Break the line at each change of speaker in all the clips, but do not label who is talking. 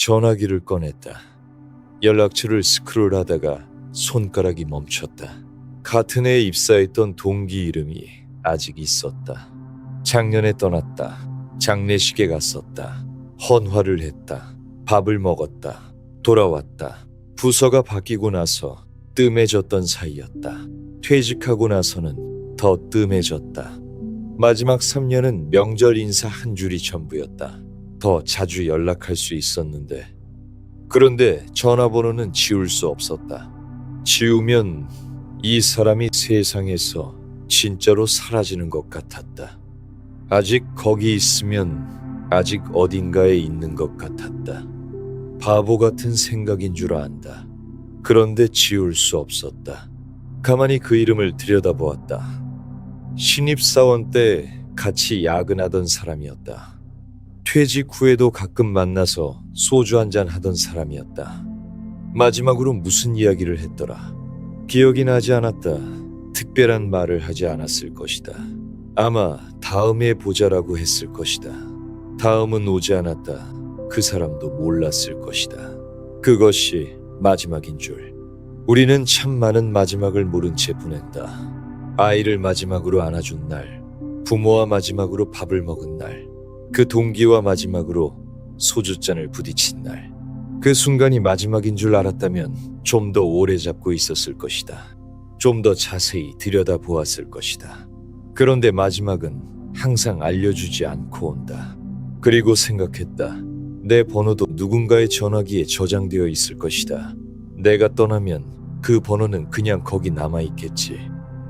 전화기를 꺼냈다. 연락처를 스크롤하다가 손가락이 멈췄다. 같은 해에 입사했던 동기 이름이 아직 있었다. 작년에 떠났다. 장례식에 갔었다. 헌화를 했다. 밥을 먹었다. 돌아왔다. 부서가 바뀌고 나서 뜸해졌던 사이였다. 퇴직하고 나서는 더 뜸해졌다. 마지막 3년은 명절 인사 한 줄이 전부였다. 더 자주 연락할 수 있었는데, 그런데 전화번호는 지울 수 없었다. 지우면 이 사람이 세상에서 진짜로 사라지는 것 같았다. 아직 거기 있으면 아직 어딘가에 있는 것 같았다. 바보 같은 생각인 줄 안다. 그런데 지울 수 없었다. 가만히 그 이름을 들여다보았다. 신입사원 때 같이 야근하던 사람이었다. 퇴직 후에도 가끔 만나서 소주 한잔 하던 사람이었다. 마지막으로 무슨 이야기를 했더라. 기억이 나지 않았다. 특별한 말을 하지 않았을 것이다. 아마 다음에 보자라고 했을 것이다. 다음은 오지 않았다. 그 사람도 몰랐을 것이다. 그것이 마지막인 줄. 우리는 참 많은 마지막을 모른 채 보냈다. 아이를 마지막으로 안아준 날, 부모와 마지막으로 밥을 먹은 날, 그 동기와 마지막으로 소주잔을 부딪힌 날. 그 순간이 마지막인 줄 알았다면 좀 더 오래 잡고 있었을 것이다. 좀 더 자세히 들여다보았을 것이다. 그런데 마지막은 항상 알려주지 않고 온다. 그리고 생각했다. 내 번호도 누군가의 전화기에 저장되어 있을 것이다. 내가 떠나면 그 번호는 그냥 거기 남아있겠지.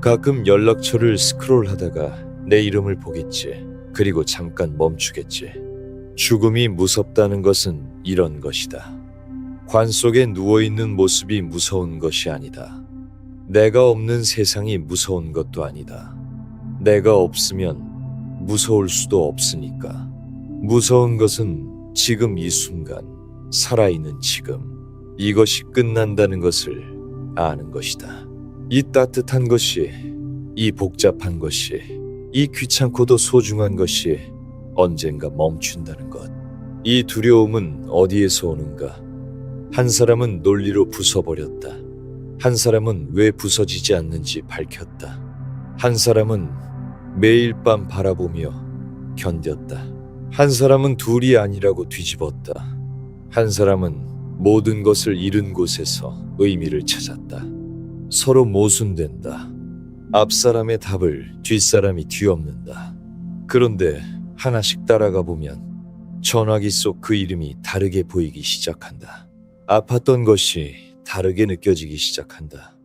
가끔 연락처를 스크롤하다가 내 이름을 보겠지. 그리고 잠깐 멈추겠지. 죽음이 무섭다는 것은 이런 것이다. 관 속에 누워있는 모습이 무서운 것이 아니다. 내가 없는 세상이 무서운 것도 아니다. 내가 없으면 무서울 수도 없으니까. 무서운 것은 지금 이 순간, 살아있는 지금, 이것이 끝난다는 것을 아는 것이다. 이 따뜻한 것이, 이 복잡한 것이, 이 귀찮고도 소중한 것이 언젠가 멈춘다는 것. 이 두려움은 어디에서 오는가? 한 사람은 논리로 부숴버렸다. 한 사람은 왜 부서지지 않는지 밝혔다. 한 사람은 매일 밤 바라보며 견뎠다. 한 사람은 둘이 아니라고 뒤집었다. 한 사람은 모든 것을 잃은 곳에서 의미를 찾았다. 서로 모순된다. 앞사람의 답을 뒷사람이 뒤엎는다. 그런데 하나씩 따라가 보면 전화기 속 그 이름이 다르게 보이기 시작한다. 아팠던 것이 다르게 느껴지기 시작한다.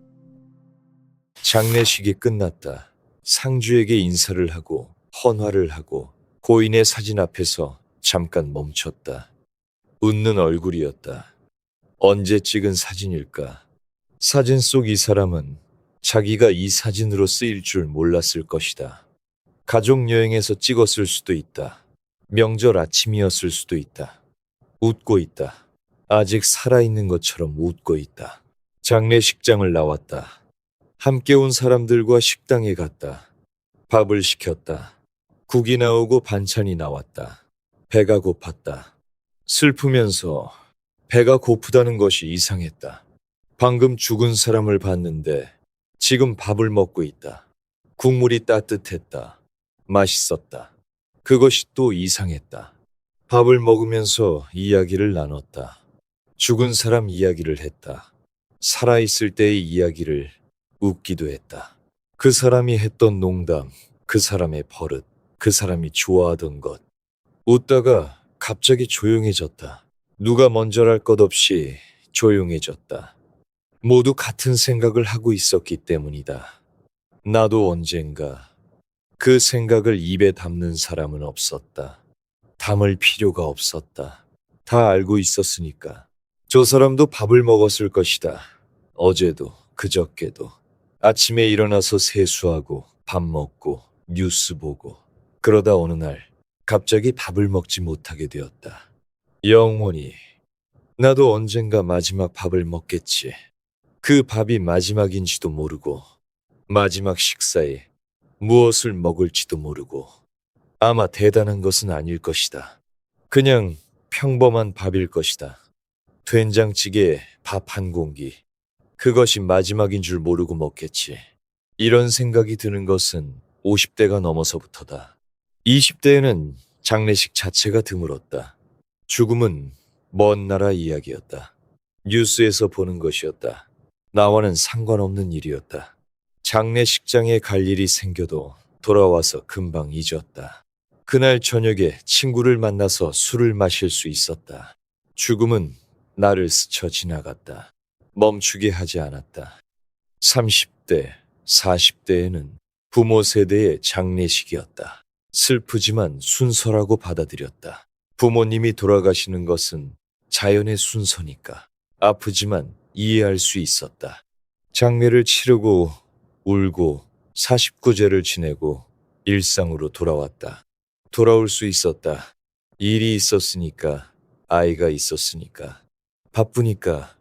장례식이 끝났다. 상주에게 인사를 하고 헌화를 하고 고인의 사진 앞에서 잠깐 멈췄다. 웃는 얼굴이었다. 언제 찍은 사진일까? 사진 속 이 사람은 자기가 이 사진으로 쓰일 줄 몰랐을 것이다. 가족여행에서 찍었을 수도 있다. 명절 아침이었을 수도 있다. 웃고 있다. 아직 살아있는 것처럼 웃고 있다. 장례식장을 나왔다. 함께 온 사람들과 식당에 갔다. 밥을 시켰다. 국이 나오고 반찬이 나왔다. 배가 고팠다. 슬프면서 배가 고프다는 것이 이상했다. 방금 죽은 사람을 봤는데 지금 밥을 먹고 있다. 국물이 따뜻했다. 맛있었다. 그것이 또 이상했다. 밥을 먹으면서 이야기를 나눴다. 죽은 사람 이야기를 했다. 살아있을 때의 이야기를 웃기도 했다. 그 사람이 했던 농담, 그 사람의 버릇, 그 사람이 좋아하던 것. 웃다가 갑자기 조용해졌다. 누가 먼저랄 것 없이 조용해졌다. 모두 같은 생각을 하고 있었기 때문이다. 나도 언젠가 그 생각을 입에 담는 사람은 없었다. 담을 필요가 없었다. 다 알고 있었으니까. 저 사람도 밥을 먹었을 것이다. 어제도 그저께도. 아침에 일어나서 세수하고 밥 먹고 뉴스 보고. 그러다 어느 날 갑자기 밥을 먹지 못하게 되었다. 영원히. 나도 언젠가 마지막 밥을 먹겠지. 그 밥이 마지막인지도 모르고 마지막 식사에 무엇을 먹을지도 모르고 아마 대단한 것은 아닐 것이다. 그냥 평범한 밥일 것이다. 된장찌개에 밥 한 공기. 그것이 마지막인 줄 모르고 먹겠지. 이런 생각이 드는 것은 50대가 넘어서부터다. 20대에는 장례식 자체가 드물었다. 죽음은 먼 나라 이야기였다. 뉴스에서 보는 것이었다. 나와는 상관없는 일이었다. 장례식장에 갈 일이 생겨도 돌아와서 금방 잊었다. 그날 저녁에 친구를 만나서 술을 마실 수 있었다. 죽음은 나를 스쳐 지나갔다. 멈추게 하지 않았다. 30대, 40대에는 부모 세대의 장례식이었다. 슬프지만 순서라고 받아들였다. 부모님이 돌아가시는 것은 자연의 순서니까. 아프지만 이해할 수 있었다. 장례를 치르고 울고 49제를 지내고 일상으로 돌아왔다. 돌아올 수 있었다. 일이 있었으니까, 아이가 있었으니까, 바쁘니까.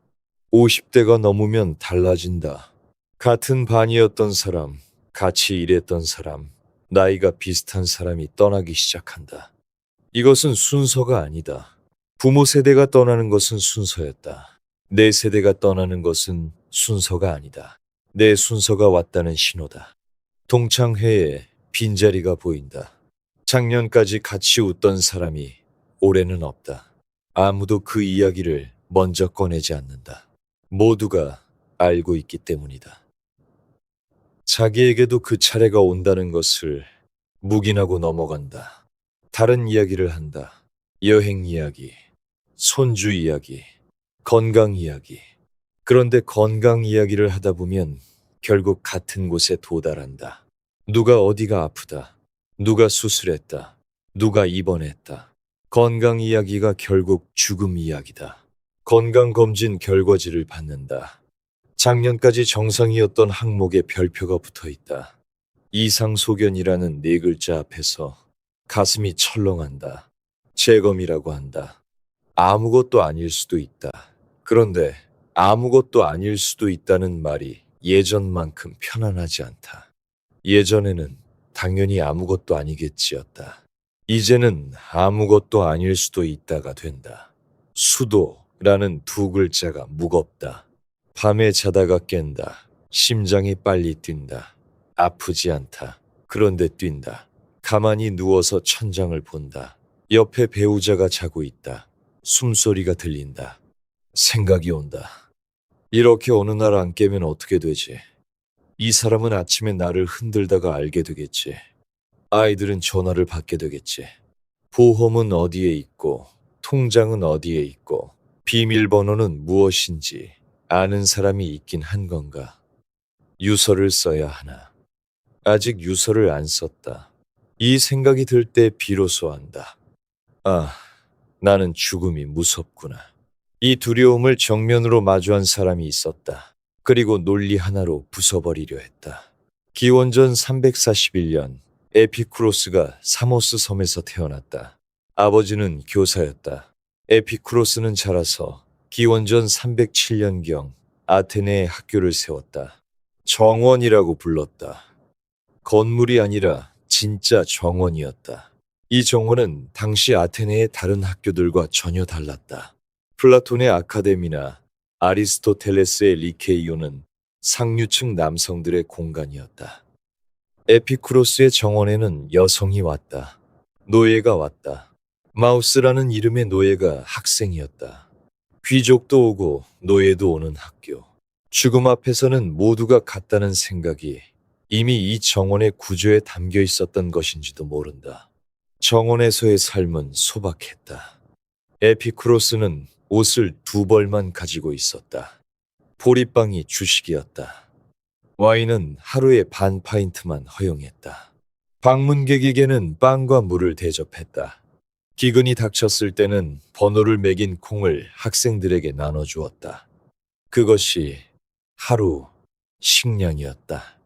50대가 넘으면 달라진다. 같은 반이었던 사람, 같이 일했던 사람, 나이가 비슷한 사람이 떠나기 시작한다. 이것은 순서가 아니다. 부모 세대가 떠나는 것은 순서였다. 내 세대가 떠나는 것은 순서가 아니다. 내 순서가 왔다는 신호다. 동창회에 빈자리가 보인다. 작년까지 같이 웃던 사람이 올해는 없다. 아무도 그 이야기를 먼저 꺼내지 않는다. 모두가 알고 있기 때문이다. 자기에게도 그 차례가 온다는 것을 묵인하고 넘어간다. 다른 이야기를 한다. 여행 이야기, 손주 이야기, 건강 이야기. 그런데 건강 이야기를 하다 보면 결국 같은 곳에 도달한다. 누가 어디가 아프다. 누가 수술했다. 누가 입원했다. 건강 이야기가 결국 죽음 이야기다. 건강검진 결과지를 받는다. 작년까지 정상이었던 항목에 별표가 붙어 있다. 이상소견이라는 네 글자 앞에서 가슴이 철렁한다. 재검이라고 한다. 아무것도 아닐 수도 있다. 그런데 아무것도 아닐 수도 있다는 말이 예전만큼 편안하지 않다. 예전에는 당연히 아무것도 아니겠지였다. 이제는 아무것도 아닐 수도 있다가 된다. 수도라는 두 글자가 무겁다. 밤에 자다가 깬다. 심장이 빨리 뛴다. 아프지 않다. 그런데 뛴다. 가만히 누워서 천장을 본다. 옆에 배우자가 자고 있다. 숨소리가 들린다. 생각이 온다. 이렇게 어느 날 안 깨면 어떻게 되지? 이 사람은 아침에 나를 흔들다가 알게 되겠지. 아이들은 전화를 받게 되겠지. 보험은 어디에 있고, 통장은 어디에 있고, 비밀번호는 무엇인지 아는 사람이 있긴 한 건가? 유서를 써야 하나? 아직 유서를 안 썼다. 이 생각이 들 때 비로소 안다. 아, 나는 죽음이 무섭구나. 이 두려움을 정면으로 마주한 사람이 있었다. 그리고 논리 하나로 부숴버리려 했다. 기원전 341년 에피쿠로스가 사모스 섬에서 태어났다. 아버지는 교사였다. 에피쿠로스는 자라서 기원전 307년경 아테네에 학교를 세웠다. 정원이라고 불렀다. 건물이 아니라 진짜 정원이었다. 이 정원은 당시 아테네의 다른 학교들과 전혀 달랐다. 플라톤의 아카데미나 아리스토텔레스의 리케이오는 상류층 남성들의 공간이었다. 에피쿠로스의 정원에는 여성이 왔다. 노예가 왔다. 마우스라는 이름의 노예가 학생이었다. 귀족도 오고 노예도 오는 학교. 죽음 앞에서는 모두가 같다는 생각이 이미 이 정원의 구조에 담겨 있었던 것인지도 모른다. 정원에서의 삶은 소박했다. 에피쿠로스는 옷을 2벌만 가지고 있었다. 보리빵이 주식이었다. 와인은 하루에 반 파인트만 허용했다. 방문객에게는 빵과 물을 대접했다. 기근이 닥쳤을 때는 번호를 매긴 콩을 학생들에게 나눠주었다. 그것이 하루 식량이었다.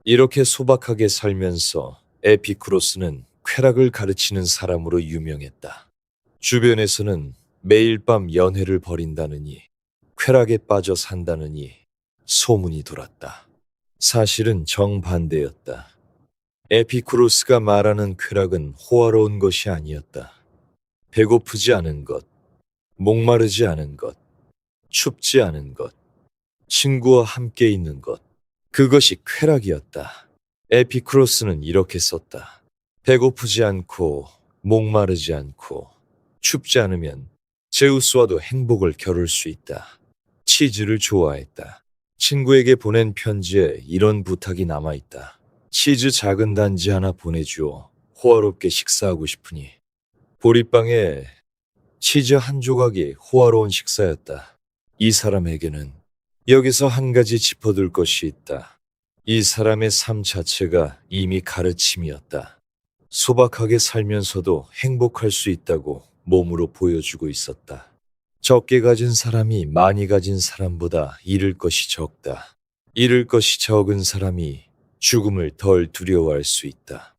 이렇게 소박하게 살면서 에피쿠로스는 쾌락을 가르치는 사람으로 유명했다. 주변에서는 매일 밤 연회를 벌인다느니 쾌락에 빠져 산다느니 소문이 돌았다. 사실은 정반대였다. 에피쿠로스가 말하는 쾌락은 호화로운 것이 아니었다. 배고프지 않은 것, 목마르지 않은 것, 춥지 않은 것, 친구와 함께 있는 것. 그것이 쾌락이었다. 에피쿠로스는 이렇게 썼다. 배고프지 않고, 목마르지 않고, 춥지 않으면 제우스와도 행복을 겨룰 수 있다. 치즈를 좋아했다. 친구에게 보낸 편지에 이런 부탁이 남아있다. 치즈 작은 단지 하나 보내주어 호화롭게 식사하고 싶으니. 보리빵에 치즈 한 조각이 호화로운 식사였다. 이 사람에게는 여기서 한 가지 짚어둘 것이 있다. 이 사람의 삶 자체가 이미 가르침이었다. 소박하게 살면서도 행복할 수 있다고 몸으로 보여주고 있었다. 적게 가진 사람이 많이 가진 사람보다 잃을 것이 적다. 잃을 것이 적은 사람이 죽음을 덜 두려워할 수 있다.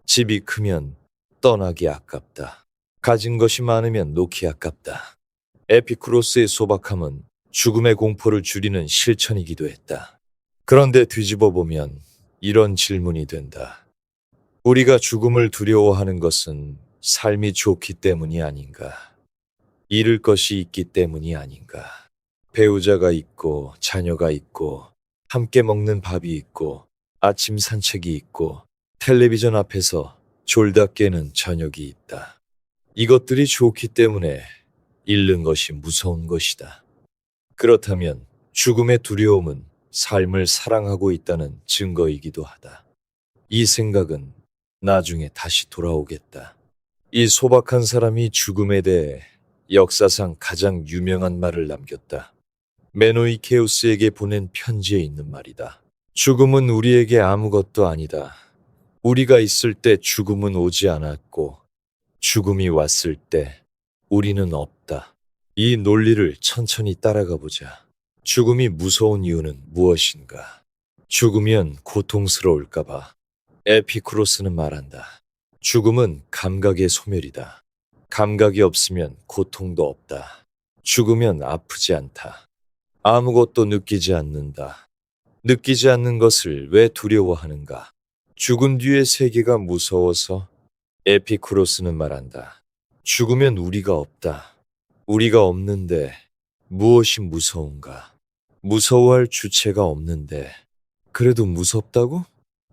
집이 크면 떠나기 아깝다. 가진 것이 많으면 놓기 아깝다. 에피쿠로스의 소박함은 죽음의 공포를 줄이는 실천이기도 했다. 그런데 뒤집어 보면 이런 질문이 된다. 우리가 죽음을 두려워하는 것은 삶이 좋기 때문이 아닌가? 잃을 것이 있기 때문이 아닌가? 배우자가 있고 자녀가 있고 함께 먹는 밥이 있고 아침 산책이 있고 텔레비전 앞에서 졸다 깨는 저녁이 있다. 이것들이 좋기 때문에 잃는 것이 무서운 것이다. 그렇다면 죽음의 두려움은 삶을 사랑하고 있다는 증거이기도 하다. 이 생각은 나중에 다시 돌아오겠다. 이 소박한 사람이 죽음에 대해 역사상 가장 유명한 말을 남겼다. 메노이케우스에게 보낸 편지에 있는 말이다. 죽음은 우리에게 아무것도 아니다. 우리가 있을 때 죽음은 오지 않았고 죽음이 왔을 때 우리는 없다. 이 논리를 천천히 따라가 보자. 죽음이 무서운 이유는 무엇인가? 죽으면 고통스러울까봐. 에피쿠로스는 말한다. 죽음은 감각의 소멸이다. 감각이 없으면 고통도 없다. 죽으면 아프지 않다. 아무것도 느끼지 않는다. 느끼지 않는 것을 왜 두려워하는가? 죽은 뒤의 세계가 무서워서. 에피쿠로스는 말한다. 죽으면 우리가 없다. 우리가 없는데 무엇이 무서운가? 무서워할 주체가 없는데 그래도 무섭다고?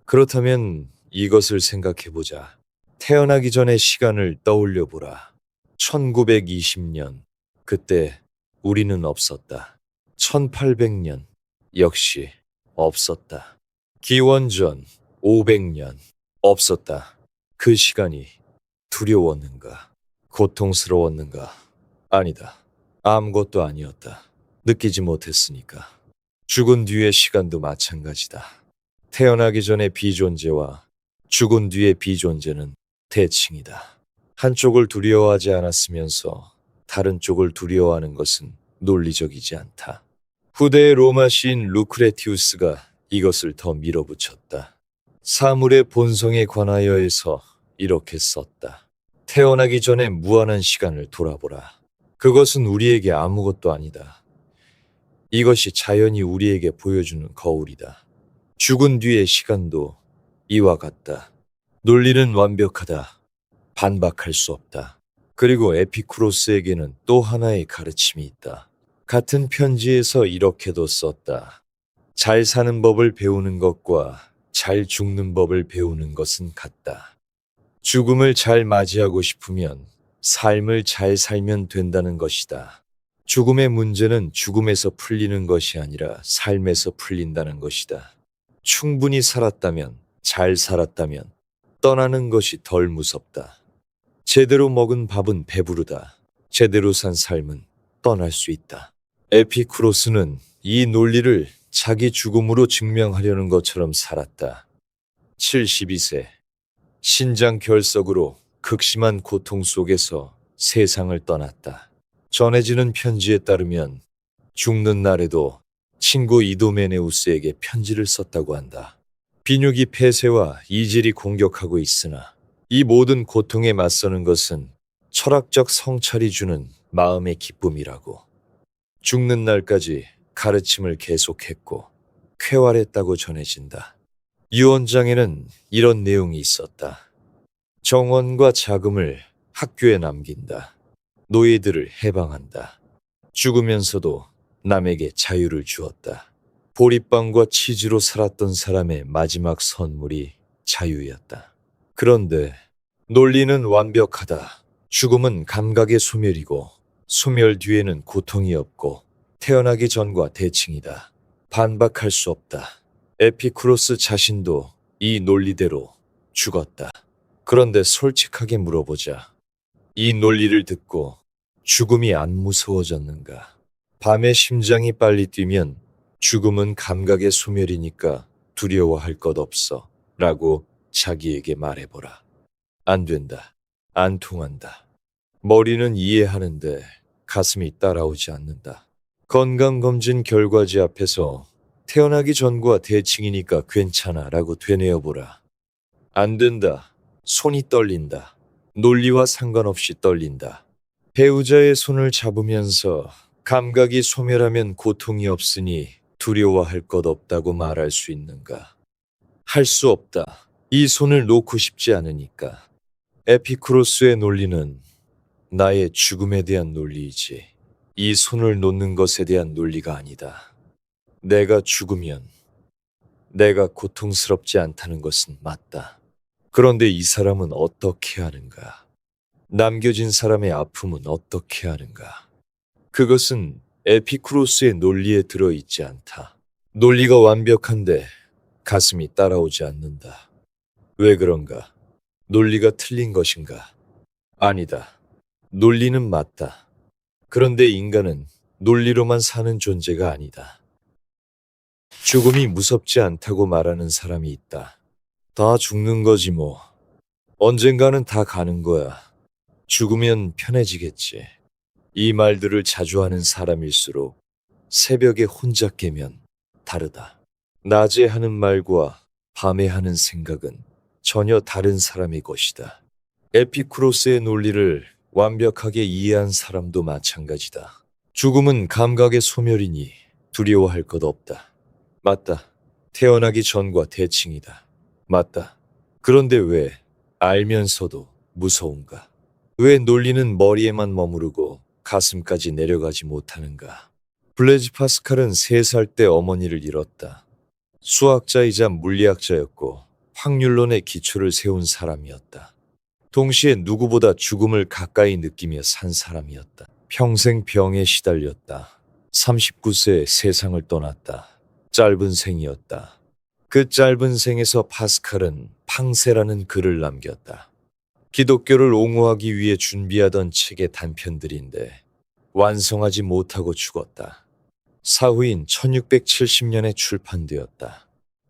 그렇다면 이것을 생각해보자. 태어나기 전의 시간을 떠올려보라. 1920년, 그때 우리는 없었다. 1800년, 역시 없었다. 기원전 500년, 없었다. 그 시간이 두려웠는가? 고통스러웠는가? 아니다. 아무것도 아니었다. 느끼지 못했으니까. 죽은 뒤의 시간도 마찬가지다. 태어나기 전의 비존재와 죽은 뒤의 비존재는 대칭이다. 한쪽을 두려워하지 않았으면서 다른 쪽을 두려워하는 것은 논리적이지 않다. 후대의 로마 시인 루크레티우스가 이것을 더 밀어붙였다. 사물의 본성에 관하여에서 이렇게 썼다. 태어나기 전에 무한한 시간을 돌아보라. 그것은 우리에게 아무것도 아니다. 이것이 자연이 우리에게 보여주는 거울이다. 죽은 뒤의 시간도 이와 같다. 논리는 완벽하다. 반박할 수 없다. 그리고 에피쿠로스에게는 또 하나의 가르침이 있다. 같은 편지에서 이렇게도 썼다. 잘 사는 법을 배우는 것과 잘 죽는 법을 배우는 것은 같다. 죽음을 잘 맞이하고 싶으면 삶을 잘 살면 된다는 것이다. 죽음의 문제는 죽음에서 풀리는 것이 아니라 삶에서 풀린다는 것이다. 충분히 살았다면, 잘 살았다면 떠나는 것이 덜 무섭다. 제대로 먹은 밥은 배부르다. 제대로 산 삶은 떠날 수 있다. 에피쿠로스는 이 논리를 자기 죽음으로 증명하려는 것처럼 살았다. 72세. 신장 결석으로 극심한 고통 속에서 세상을 떠났다. 전해지는 편지에 따르면 죽는 날에도 친구 이도메네우스에게 편지를 썼다고 한다. 비뇨기 폐쇄와 이질이 공격하고 있으나 이 모든 고통에 맞서는 것은 철학적 성찰이 주는 마음의 기쁨이라고. 죽는 날까지 가르침을 계속했고 쾌활했다고 전해진다. 유언장에는 이런 내용이 있었다. 정원과 자금을 학교에 남긴다. 노예들을 해방한다. 죽으면서도 남에게 자유를 주었다. 보리빵과 치즈로 살았던 사람의 마지막 선물이 자유였다. 그런데 논리는 완벽하다. 죽음은 감각의 소멸이고 소멸 뒤에는 고통이 없고 태어나기 전과 대칭이다. 반박할 수 없다. 에피쿠로스 자신도 이 논리대로 죽었다. 그런데 솔직하게 물어보자. 이 논리를 듣고 죽음이 안 무서워졌는가? 밤에 심장이 빨리 뛰면 죽음은 감각의 소멸이니까 두려워할 것 없어 라고 자기에게 말해보라. 안 된다. 안 통한다. 머리는 이해하는데 가슴이 따라오지 않는다. 건강검진 결과지 앞에서 태어나기 전과 대칭이니까 괜찮아 라고 되뇌어보라. 안 된다. 손이 떨린다. 논리와 상관없이 떨린다. 배우자의 손을 잡으면서 감각이 소멸하면 고통이 없으니 두려워할 것 없다고 말할 수 있는가? 할 수 없다. 이 손을 놓고 싶지 않으니까. 에피쿠로스의 논리는 나의 죽음에 대한 논리이지 이 손을 놓는 것에 대한 논리가 아니다. 내가 죽으면 내가 고통스럽지 않다는 것은 맞다. 그런데 이 사람은 어떻게 하는가? 남겨진 사람의 아픔은 어떻게 하는가? 그것은 에피쿠로스의 논리에 들어있지 않다. 논리가 완벽한데 가슴이 따라오지 않는다. 왜 그런가? 논리가 틀린 것인가? 아니다. 논리는 맞다. 그런데 인간은 논리로만 사는 존재가 아니다. 죽음이 무섭지 않다고 말하는 사람이 있다. 다 죽는 거지 뭐. 언젠가는 다 가는 거야. 죽으면 편해지겠지. 이 말들을 자주 하는 사람일수록 새벽에 혼자 깨면 다르다. 낮에 하는 말과 밤에 하는 생각은 전혀 다른 사람의 것이다. 에피쿠로스의 논리를 완벽하게 이해한 사람도 마찬가지다. 죽음은 감각의 소멸이니 두려워할 것 없다. 맞다. 태어나기 전과 대칭이다. 맞다. 그런데 왜 알면서도 무서운가? 왜 논리는 머리에만 머무르고 가슴까지 내려가지 못하는가? 블레즈 파스칼은 3살 때 어머니를 잃었다. 수학자이자 물리학자였고 확률론의 기초를 세운 사람이었다. 동시에 누구보다 죽음을 가까이 느끼며 산 사람이었다. 평생 병에 시달렸다. 39세에 세상을 떠났다. 짧은 생이었다. 그 짧은 생에서 파스칼은 팡세라는 글을 남겼다. 기독교를 옹호하기 위해 준비하던 책의 단편들인데 완성하지 못하고 죽었다. 사후인 1670년에 출판되었다.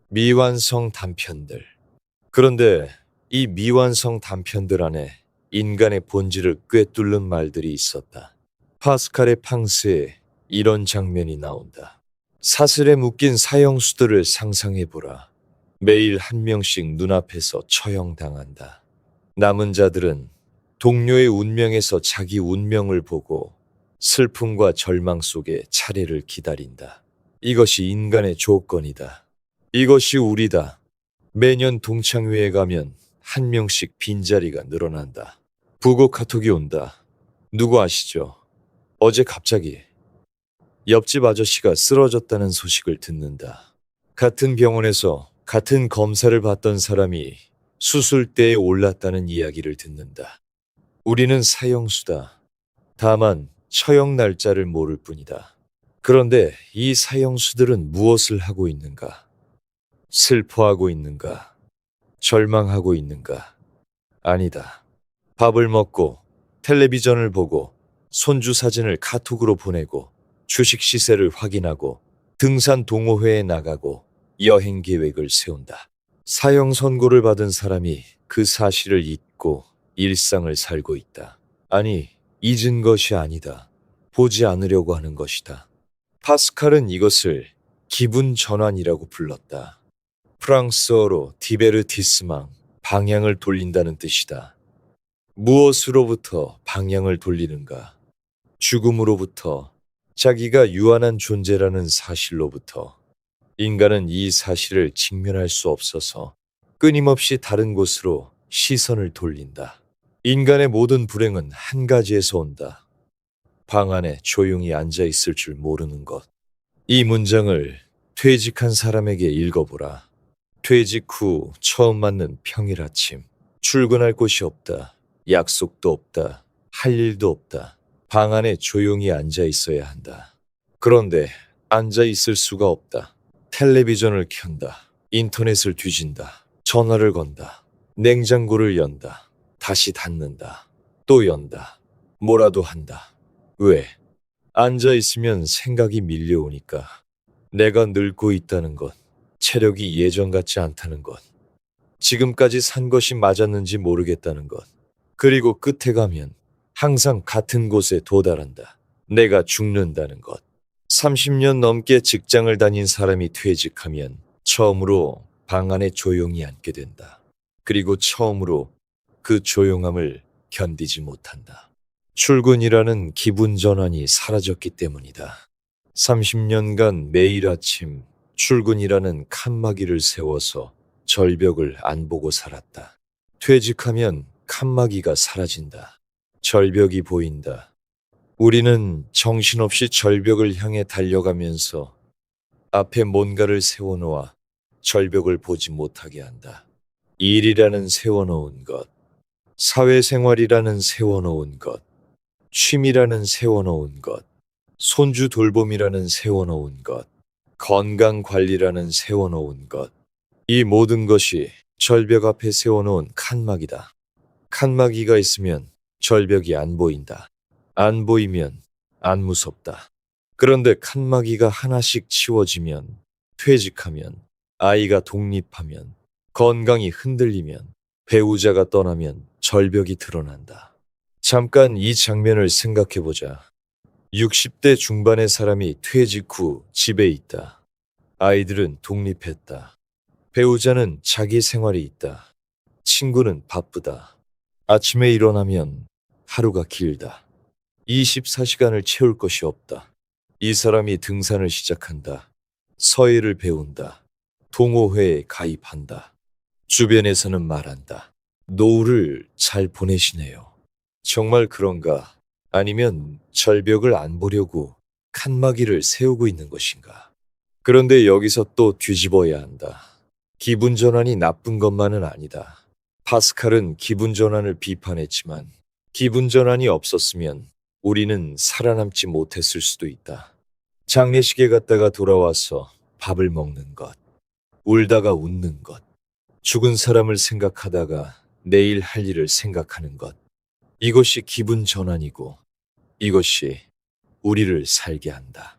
미완성 단편들. 그런데 이 미완성 단편들 안에 인간의 본질을 꿰뚫는 말들이 있었다. 파스칼의 팡스에 이런 장면이 나온다. 사슬에 묶인 사형수들을 상상해보라. 매일 한 명씩 눈앞에서 처형당한다. 남은 자들은 동료의 운명에서 자기 운명을 보고 슬픔과 절망 속에 차례를 기다린다. 이것이 인간의 조건이다. 이것이 우리다. 매년 동창회에 가면 한 명씩 빈자리가 늘어난다. 부고 카톡이 온다. 누구 아시죠? 어제 갑자기 옆집 아저씨가 쓰러졌다는 소식을 듣는다. 같은 병원에서 같은 검사를 받던 사람이 수술대에 올랐다는 이야기를 듣는다. 우리는 사형수다. 다만 처형 날짜를 모를 뿐이다. 그런데 이 사형수들은 무엇을 하고 있는가? 슬퍼하고 있는가? 절망하고 있는가? 아니다. 밥을 먹고 텔레비전을 보고 손주 사진을 카톡으로 보내고 주식 시세를 확인하고 등산 동호회에 나가고 여행 계획을 세운다. 사형 선고를 받은 사람이 그 사실을 잊고 일상을 살고 있다. 아니, 잊은 것이 아니다. 보지 않으려고 하는 것이다. 파스칼은 이것을 기분 전환이라고 불렀다. 프랑스어로 디베르티스망, 방향을 돌린다는 뜻이다. 무엇으로부터 방향을 돌리는가? 죽음으로부터, 자기가 유한한 존재라는 사실로부터. 인간은 이 사실을 직면할 수 없어서 끊임없이 다른 곳으로 시선을 돌린다. 인간의 모든 불행은 한 가지에서 온다. 방 안에 조용히 앉아 있을 줄 모르는 것. 이 문장을 퇴직한 사람에게 읽어보라. 퇴직 후 처음 맞는 평일 아침. 출근할 곳이 없다. 약속도 없다. 할 일도 없다. 방 안에 조용히 앉아 있어야 한다. 그런데 앉아 있을 수가 없다. 텔레비전을 켠다. 인터넷을 뒤진다. 전화를 건다. 냉장고를 연다. 다시 닫는다. 또 연다. 뭐라도 한다. 왜? 앉아 있으면 생각이 밀려오니까. 내가 늙고 있다는 것, 체력이 예전 같지 않다는 것, 지금까지 산 것이 맞았는지 모르겠다는 것, 그리고 끝에 가면 항상 같은 곳에 도달한다. 내가 죽는다는 것. 30년 넘게 직장을 다닌 사람이 퇴직하면 처음으로 방 안에 조용히 앉게 된다. 그리고 처음으로 그 조용함을 견디지 못한다. 출근이라는 기분 전환이 사라졌기 때문이다. 30년간 매일 아침 출근이라는 칸막이를 세워서 절벽을 안 보고 살았다. 퇴직하면 칸막이가 사라진다. 절벽이 보인다. 우리는 정신없이 절벽을 향해 달려가면서 앞에 뭔가를 세워놓아 절벽을 보지 못하게 한다. 일이라는 세워놓은 것, 사회생활이라는 세워놓은 것, 취미라는 세워놓은 것, 손주 돌봄이라는 세워놓은 것, 건강관리라는 세워놓은 것, 이 모든 것이 절벽 앞에 세워놓은 칸막이다. 칸막이가 있으면 절벽이 안 보인다. 안 보이면 안 무섭다. 그런데 칸막이가 하나씩 치워지면, 퇴직하면, 아이가 독립하면, 건강이 흔들리면, 배우자가 떠나면 절벽이 드러난다. 잠깐 이 장면을 생각해보자. 60대 중반의 사람이 퇴직 후 집에 있다. 아이들은 독립했다. 배우자는 자기 생활이 있다. 친구는 바쁘다. 아침에 일어나면 하루가 길다. 24시간을 채울 것이 없다. 이 사람이 등산을 시작한다. 서예를 배운다. 동호회에 가입한다. 주변에서는 말한다. 노후를 잘 보내시네요. 정말 그런가? 아니면 절벽을 안 보려고 칸막이를 세우고 있는 것인가? 그런데 여기서 또 뒤집어야 한다. 기분 전환이 나쁜 것만은 아니다. 파스칼은 기분 전환을 비판했지만 기분 전환이 없었으면 우리는 살아남지 못했을 수도 있다. 장례식에 갔다가 돌아와서 밥을 먹는 것, 울다가 웃는 것, 죽은 사람을 생각하다가 내일 할 일을 생각하는 것, 이것이 기분 전환이고 이것이 우리를 살게 한다.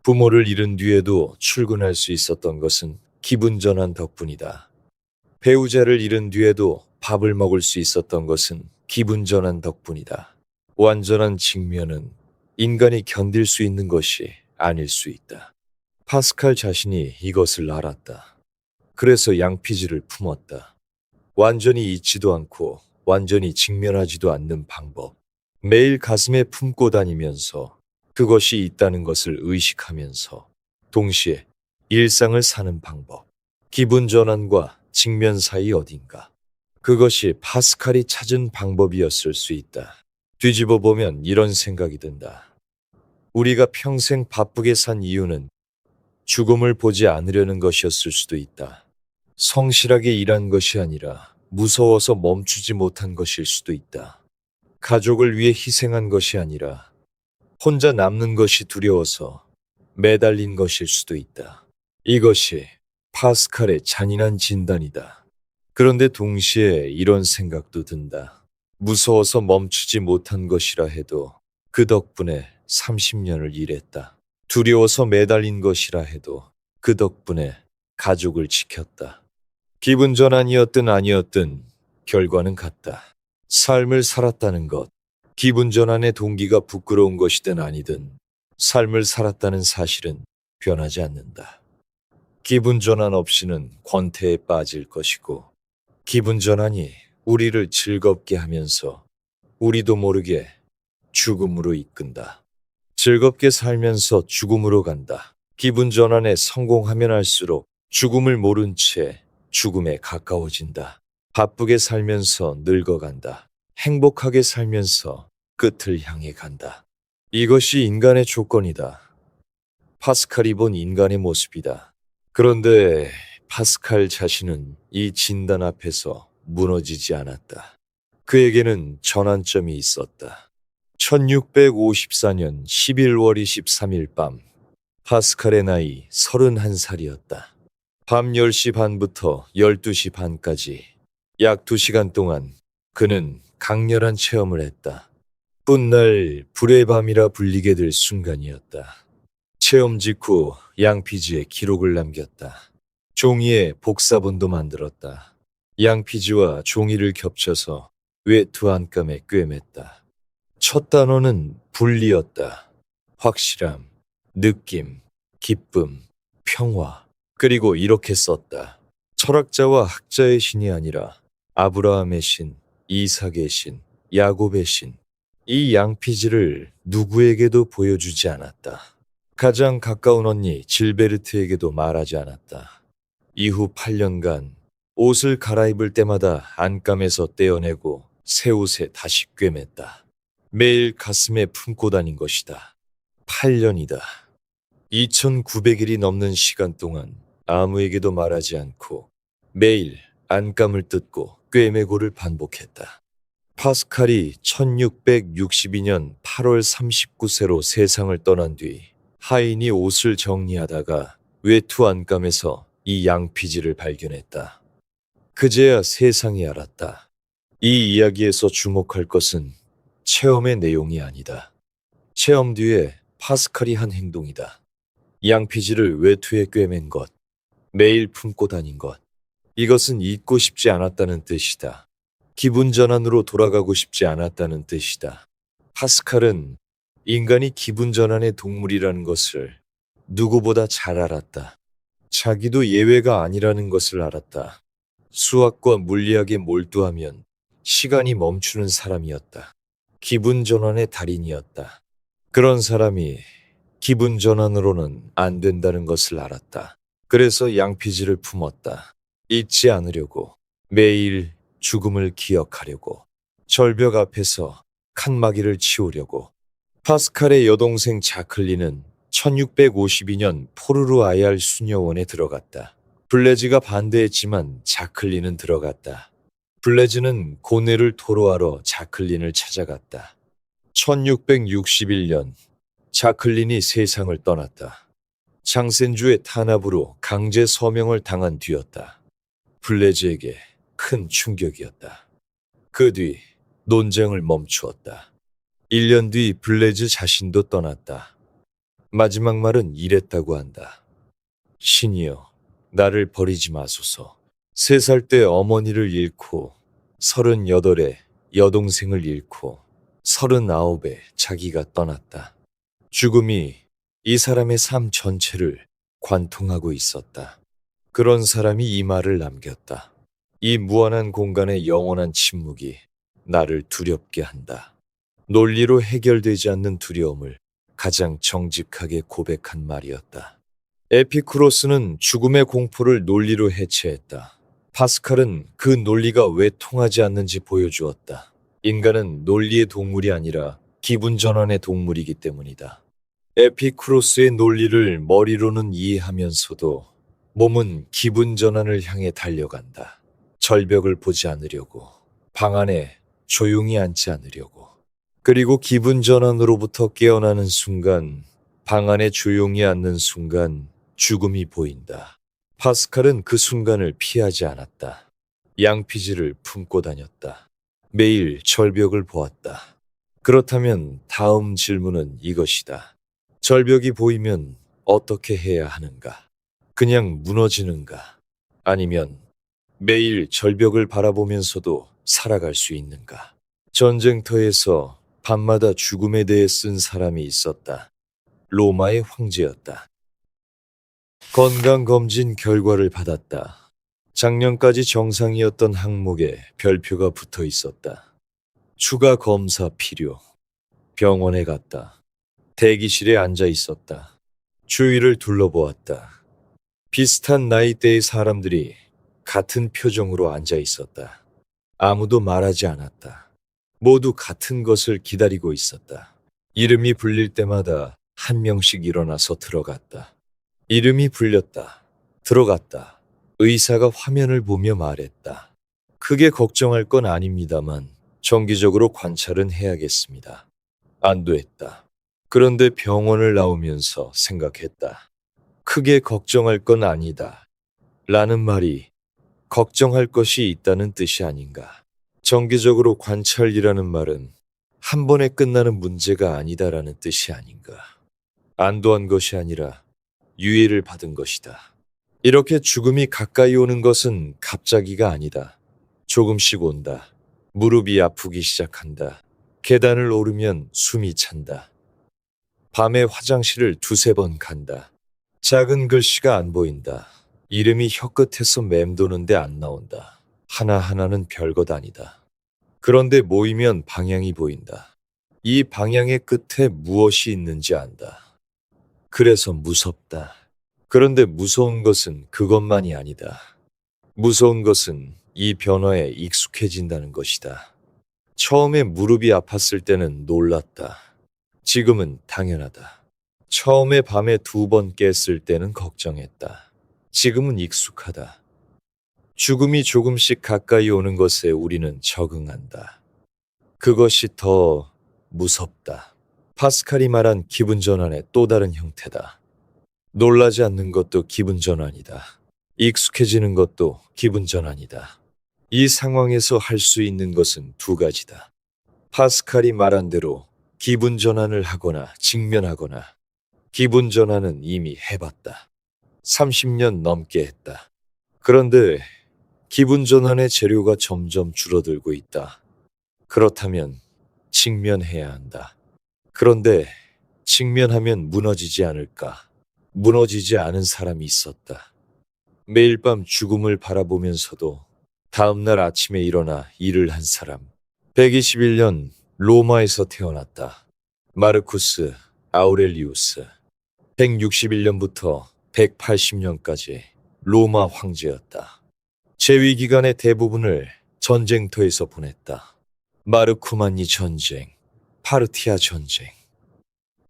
부모를 잃은 뒤에도 출근할 수 있었던 것은 기분 전환 덕분이다. 배우자를 잃은 뒤에도 밥을 먹을 수 있었던 것은 기분 전환 덕분이다. 완전한 직면은 인간이 견딜 수 있는 것이 아닐 수 있다. 파스칼 자신이 이것을 알았다. 그래서 양피지를 품었다. 완전히 잊지도 않고 완전히 직면하지도 않는 방법. 매일 가슴에 품고 다니면서 그것이 있다는 것을 의식하면서 동시에 일상을 사는 방법. 기분 전환과 직면 사이 어딘가. 그것이 파스칼이 찾은 방법이었을 수 있다. 뒤집어 보면 이런 생각이 든다. 우리가 평생 바쁘게 산 이유는 죽음을 보지 않으려는 것이었을 수도 있다. 성실하게 일한 것이 아니라 무서워서 멈추지 못한 것일 수도 있다. 가족을 위해 희생한 것이 아니라 혼자 남는 것이 두려워서 매달린 것일 수도 있다. 이것이 파스칼의 잔인한 진단이다. 그런데 동시에 이런 생각도 든다. 무서워서 멈추지 못한 것이라 해도 그 덕분에 30년을 일했다. 두려워서 매달린 것이라 해도 그 덕분에 가족을 지켰다. 기분 전환이었든 아니었든 결과는 같다. 삶을 살았다는 것, 기분 전환의 동기가 부끄러운 것이든 아니든 삶을 살았다는 사실은 변하지 않는다. 기분 전환 없이는 권태에 빠질 것이고 기분 전환이 우리를 즐겁게 하면서 우리도 모르게 죽음으로 이끈다. 즐겁게 살면서 죽음으로 간다. 기분 전환에 성공하면 할수록 죽음을 모른 채 죽음에 가까워진다. 바쁘게 살면서 늙어간다. 행복하게 살면서 끝을 향해 간다. 이것이 인간의 조건이다. 파스칼이 본 인간의 모습이다. 그런데 파스칼 자신은 이 진단 앞에서 무너지지 않았다. 그에게는 전환점이 있었다. 1654년 11월 23일 밤, 파스칼의 나이 31살이었다. 밤 10시 반부터 12시 반까지 약 2시간 동안 그는 강렬한 체험을 했다. 훗날 불의 밤이라 불리게 될 순간이었다. 체험 직후 양피지에 기록을 남겼다. 종이에 복사본도 만들었다. 양피지와 종이를 겹쳐서 외투 안감에 꿰맸다. 첫 단어는 분리였다. 확실함, 느낌, 기쁨, 평화. 그리고 이렇게 썼다. 철학자와 학자의 신이 아니라 아브라함의 신, 이삭의 신, 야곱의 신. 이 양피지를 누구에게도 보여주지 않았다. 가장 가까운 언니 질베르트에게도 말하지 않았다. 이후 8년간 옷을 갈아입을 때마다 안감에서 떼어내고 새 옷에 다시 꿰맸다. 매일 가슴에 품고 다닌 것이다. 8년이다. 2900일이 넘는 시간 동안 아무에게도 말하지 않고 매일 안감을 뜯고 꿰매고를 반복했다. 파스칼이 1662년 8월 39세로 세상을 떠난 뒤 하인이 옷을 정리하다가 외투 안감에서 이 양피지를 발견했다. 그제야 세상이 알았다. 이 이야기에서 주목할 것은 체험의 내용이 아니다. 체험 뒤에 파스칼이 한 행동이다. 양피지를 외투에 꿰맨 것, 매일 품고 다닌 것. 이것은 잊고 싶지 않았다는 뜻이다. 기분 전환으로 돌아가고 싶지 않았다는 뜻이다. 파스칼은 인간이 기분 전환의 동물이라는 것을 누구보다 잘 알았다. 자기도 예외가 아니라는 것을 알았다. 수학과 물리학에 몰두하면 시간이 멈추는 사람이었다. 기분 전환의 달인이었다. 그런 사람이 기분 전환으로는 안 된다는 것을 알았다. 그래서 양피지를 품었다. 잊지 않으려고, 매일 죽음을 기억하려고, 절벽 앞에서 칸막이를 치우려고. 파스칼의 여동생 자클린은 1652년 포르르 아얄 수녀원에 들어갔다. 블레즈가 반대했지만 자클린은 들어갔다. 블레즈는 고뇌를 토로하러 자클린을 찾아갔다. 1661년 자클린이 세상을 떠났다. 장센주의 탄압으로 강제 서명을 당한 뒤였다. 블레즈에게 큰 충격이었다. 그 뒤 논쟁을 멈추었다. 1년 뒤 블레즈 자신도 떠났다. 마지막 말은 이랬다고 한다. 신이여, 나를 버리지 마소서. 3살 때 어머니를 잃고, 38에 여동생을 잃고, 39에 자기가 떠났다. 죽음이 이 사람의 삶 전체를 관통하고 있었다. 그런 사람이 이 말을 남겼다. 이 무한한 공간의 영원한 침묵이 나를 두렵게 한다. 논리로 해결되지 않는 두려움을 가장 정직하게 고백한 말이었다. 에피쿠로스는 죽음의 공포를 논리로 해체했다. 파스칼은 그 논리가 왜 통하지 않는지 보여주었다. 인간은 논리의 동물이 아니라 기분 전환의 동물이기 때문이다. 에피쿠로스의 논리를 머리로는 이해하면서도 몸은 기분 전환을 향해 달려간다. 절벽을 보지 않으려고, 방 안에 조용히 앉지 않으려고. 그리고 기분 전환으로부터 깨어나는 순간, 방 안에 조용히 앉는 순간 죽음이 보인다. 파스칼은 그 순간을 피하지 않았다. 양피지를 품고 다녔다. 매일 절벽을 보았다. 그렇다면 다음 질문은 이것이다. 절벽이 보이면 어떻게 해야 하는가? 그냥 무너지는가? 아니면 매일 절벽을 바라보면서도 살아갈 수 있는가? 전쟁터에서 밤마다 죽음에 대해 쓴 사람이 있었다. 로마의 황제였다. 건강검진 결과를 받았다. 작년까지 정상이었던 항목에 별표가 붙어 있었다. 추가 검사 필요. 병원에 갔다. 대기실에 앉아 있었다. 주위를 둘러보았다. 비슷한 나이대의 사람들이 같은 표정으로 앉아 있었다. 아무도 말하지 않았다. 모두 같은 것을 기다리고 있었다. 이름이 불릴 때마다 한 명씩 일어나서 들어갔다. 이름이 불렸다. 들어갔다. 의사가 화면을 보며 말했다. 크게 걱정할 건 아닙니다만 정기적으로 관찰은 해야겠습니다. 안도했다. 그런데 병원을 나오면서 생각했다. 크게 걱정할 건 아니다. 라는 말이 걱정할 것이 있다는 뜻이 아닌가. 정기적으로 관찰이라는 말은 한 번에 끝나는 문제가 아니다라는 뜻이 아닌가. 안도한 것이 아니라 유예를 받은 것이다. 이렇게 죽음이 가까이 오는 것은 갑자기가 아니다. 조금씩 온다. 무릎이 아프기 시작한다. 계단을 오르면 숨이 찬다. 밤에 화장실을 두세 번 간다. 작은 글씨가 안 보인다. 이름이 혀끝에서 맴도는데 안 나온다. 하나하나는 별것 아니다. 그런데 모이면 방향이 보인다. 이 방향의 끝에 무엇이 있는지 안다. 그래서 무섭다. 그런데 무서운 것은 그것만이 아니다. 무서운 것은 이 변화에 익숙해진다는 것이다. 처음에 무릎이 아팠을 때는 놀랐다. 지금은 당연하다. 처음에 밤에 2번 깼을 때는 걱정했다. 지금은 익숙하다. 죽음이 조금씩 가까이 오는 것에 우리는 적응한다. 그것이 더 무섭다. 파스칼이 말한 기분 전환의 또 다른 형태다. 놀라지 않는 것도 기분 전환이다. 익숙해지는 것도 기분 전환이다. 이 상황에서 할 수 있는 것은 2가지다. 파스칼이 말한 대로 기분 전환을 하거나 직면하거나. 기분 전환은 이미 해봤다. 30년 넘게 했다. 그런데 기분 전환의 재료가 점점 줄어들고 있다. 그렇다면 직면해야 한다. 그런데 직면하면 무너지지 않을까? 무너지지 않은 사람이 있었다. 매일 밤 죽음을 바라보면서도 다음날 아침에 일어나 일을 한 사람. 121년 로마에서 태어났다. 마르쿠스 아우렐리우스. 161년부터 180년까지 로마 황제였다. 재위 기간의 대부분을 전쟁터에서 보냈다. 마르쿠마니 전쟁, 파르티아 전쟁.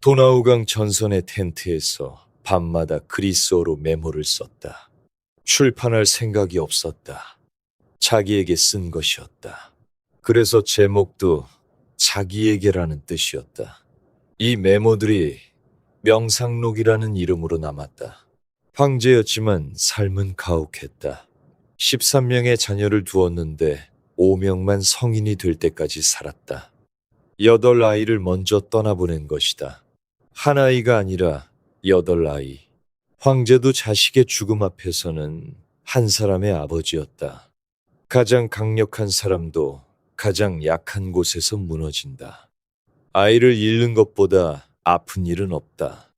도나우강 전선의 텐트에서 밤마다 그리스어로 메모를 썼다. 출판할 생각이 없었다. 자기에게 쓴 것이었다. 그래서 제목도 자기에게라는 뜻이었다. 이 메모들이 명상록이라는 이름으로 남았다. 황제였지만 삶은 가혹했다. 13명의 자녀를 두었는데 5명만 성인이 될 때까지 살았다. 8아이를 먼저 떠나보낸 것이다. 한 아이가 아니라 8아이. 황제도 자식의 죽음 앞에서는 한 사람의 아버지였다. 가장 강력한 사람도 가장 약한 곳에서 무너진다. 아이를 잃는 것보다 아픈 일은 없다.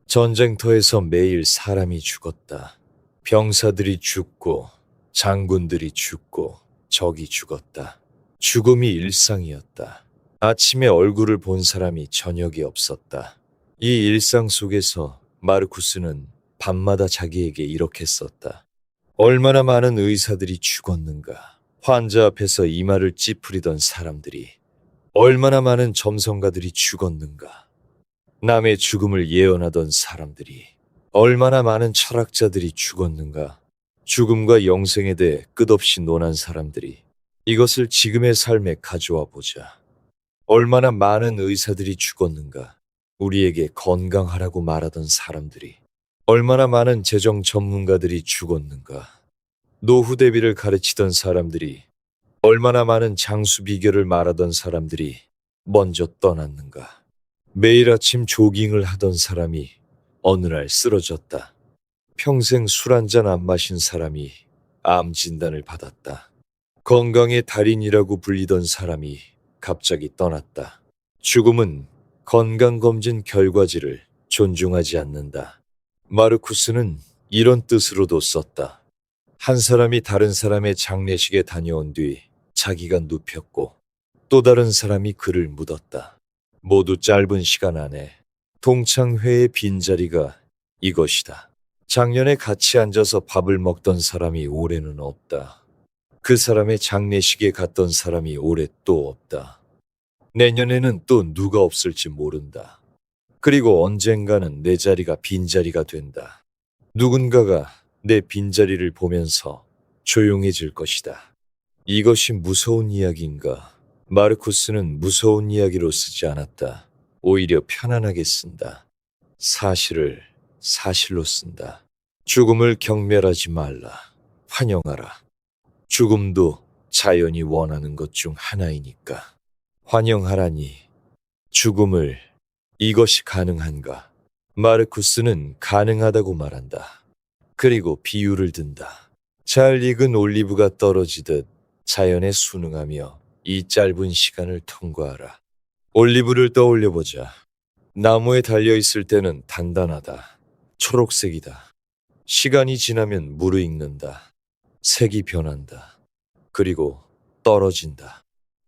전쟁터에서 매일 사람이 죽었다. 병사들이 죽고 장군들이 죽고 적이 죽었다. 죽음이 일상이었다. 아침에 얼굴을 본 사람이 저녁이 없었다. 이 일상 속에서 마르쿠스는 밤마다 자기에게 이렇게 썼다. 얼마나 많은 의사들이 죽었는가. 환자 앞에서 이마를 찌푸리던 사람들이. 얼마나 많은 점성가들이 죽었는가. 남의 죽음을 예언하던 사람들이. 얼마나 많은 철학자들이 죽었는가. 죽음과 영생에 대해 끝없이 논한 사람들이. 이것을 지금의 삶에 가져와 보자. 얼마나 많은 의사들이 죽었는가. 우리에게 건강하라고 말하던 사람들이. 얼마나 많은 재정 전문가들이 죽었는가. 노후 대비를 가르치던 사람들이. 얼마나 많은 장수 비결을 말하던 사람들이 먼저 떠났는가. 매일 아침 조깅을 하던 사람이 어느 날 쓰러졌다. 평생 술 한 잔 안 마신 사람이 암 진단을 받았다. 건강의 달인이라고 불리던 사람이 갑자기 떠났다. 죽음은 건강검진 결과지를 존중하지 않는다. 마르쿠스는 이런 뜻으로도 썼다. 한 사람이 다른 사람의 장례식에 다녀온 뒤 자기가 눕혔고 또 다른 사람이 그를 묻었다. 모두 짧은 시간 안에 동창회의 빈자리가 이것이다. 작년에 같이 앉아서 밥을 먹던 사람이 올해는 없다. 그 사람의 장례식에 갔던 사람이 올해 또 없다. 내년에는 또 누가 없을지 모른다. 그리고 언젠가는 내 자리가 빈자리가 된다. 누군가가 내 빈자리를 보면서 조용해질 것이다. 이것이 무서운 이야기인가? 마르쿠스는 무서운 이야기로 쓰지 않았다. 오히려 편안하게 쓴다. 사실을 사실로 쓴다. 죽음을 경멸하지 말라. 환영하라. 죽음도 자연이 원하는 것 중 하나이니까. 환영하라니. 죽음을 이것이 가능한가? 마르쿠스는 가능하다고 말한다. 그리고 비유를 든다. 잘 익은 올리브가 떨어지듯 자연에 순응하며 이 짧은 시간을 통과하라. 올리브를 떠올려보자. 나무에 달려있을 때는 단단하다. 초록색이다. 시간이 지나면 무르익는다. 색이 변한다. 그리고 떨어진다.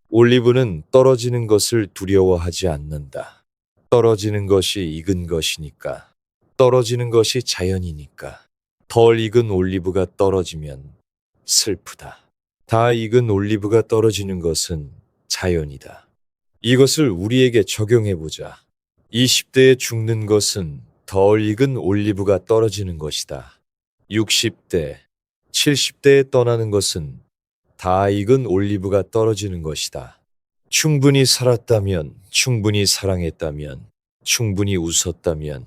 올리브는 떨어지는 것을 두려워하지 않는다. 떨어지는 것이 익은 것이니까. 떨어지는 것이 자연이니까. 덜 익은 올리브가 떨어지면 슬프다. 다 익은 올리브가 떨어지는 것은 자연이다. 이것을 우리에게 적용해보자. 20대에 죽는 것은 덜 익은 올리브가 떨어지는 것이다. 60대, 70대에 떠나는 것은 다 익은 올리브가 떨어지는 것이다. 충분히 살았다면, 충분히 사랑했다면, 충분히 웃었다면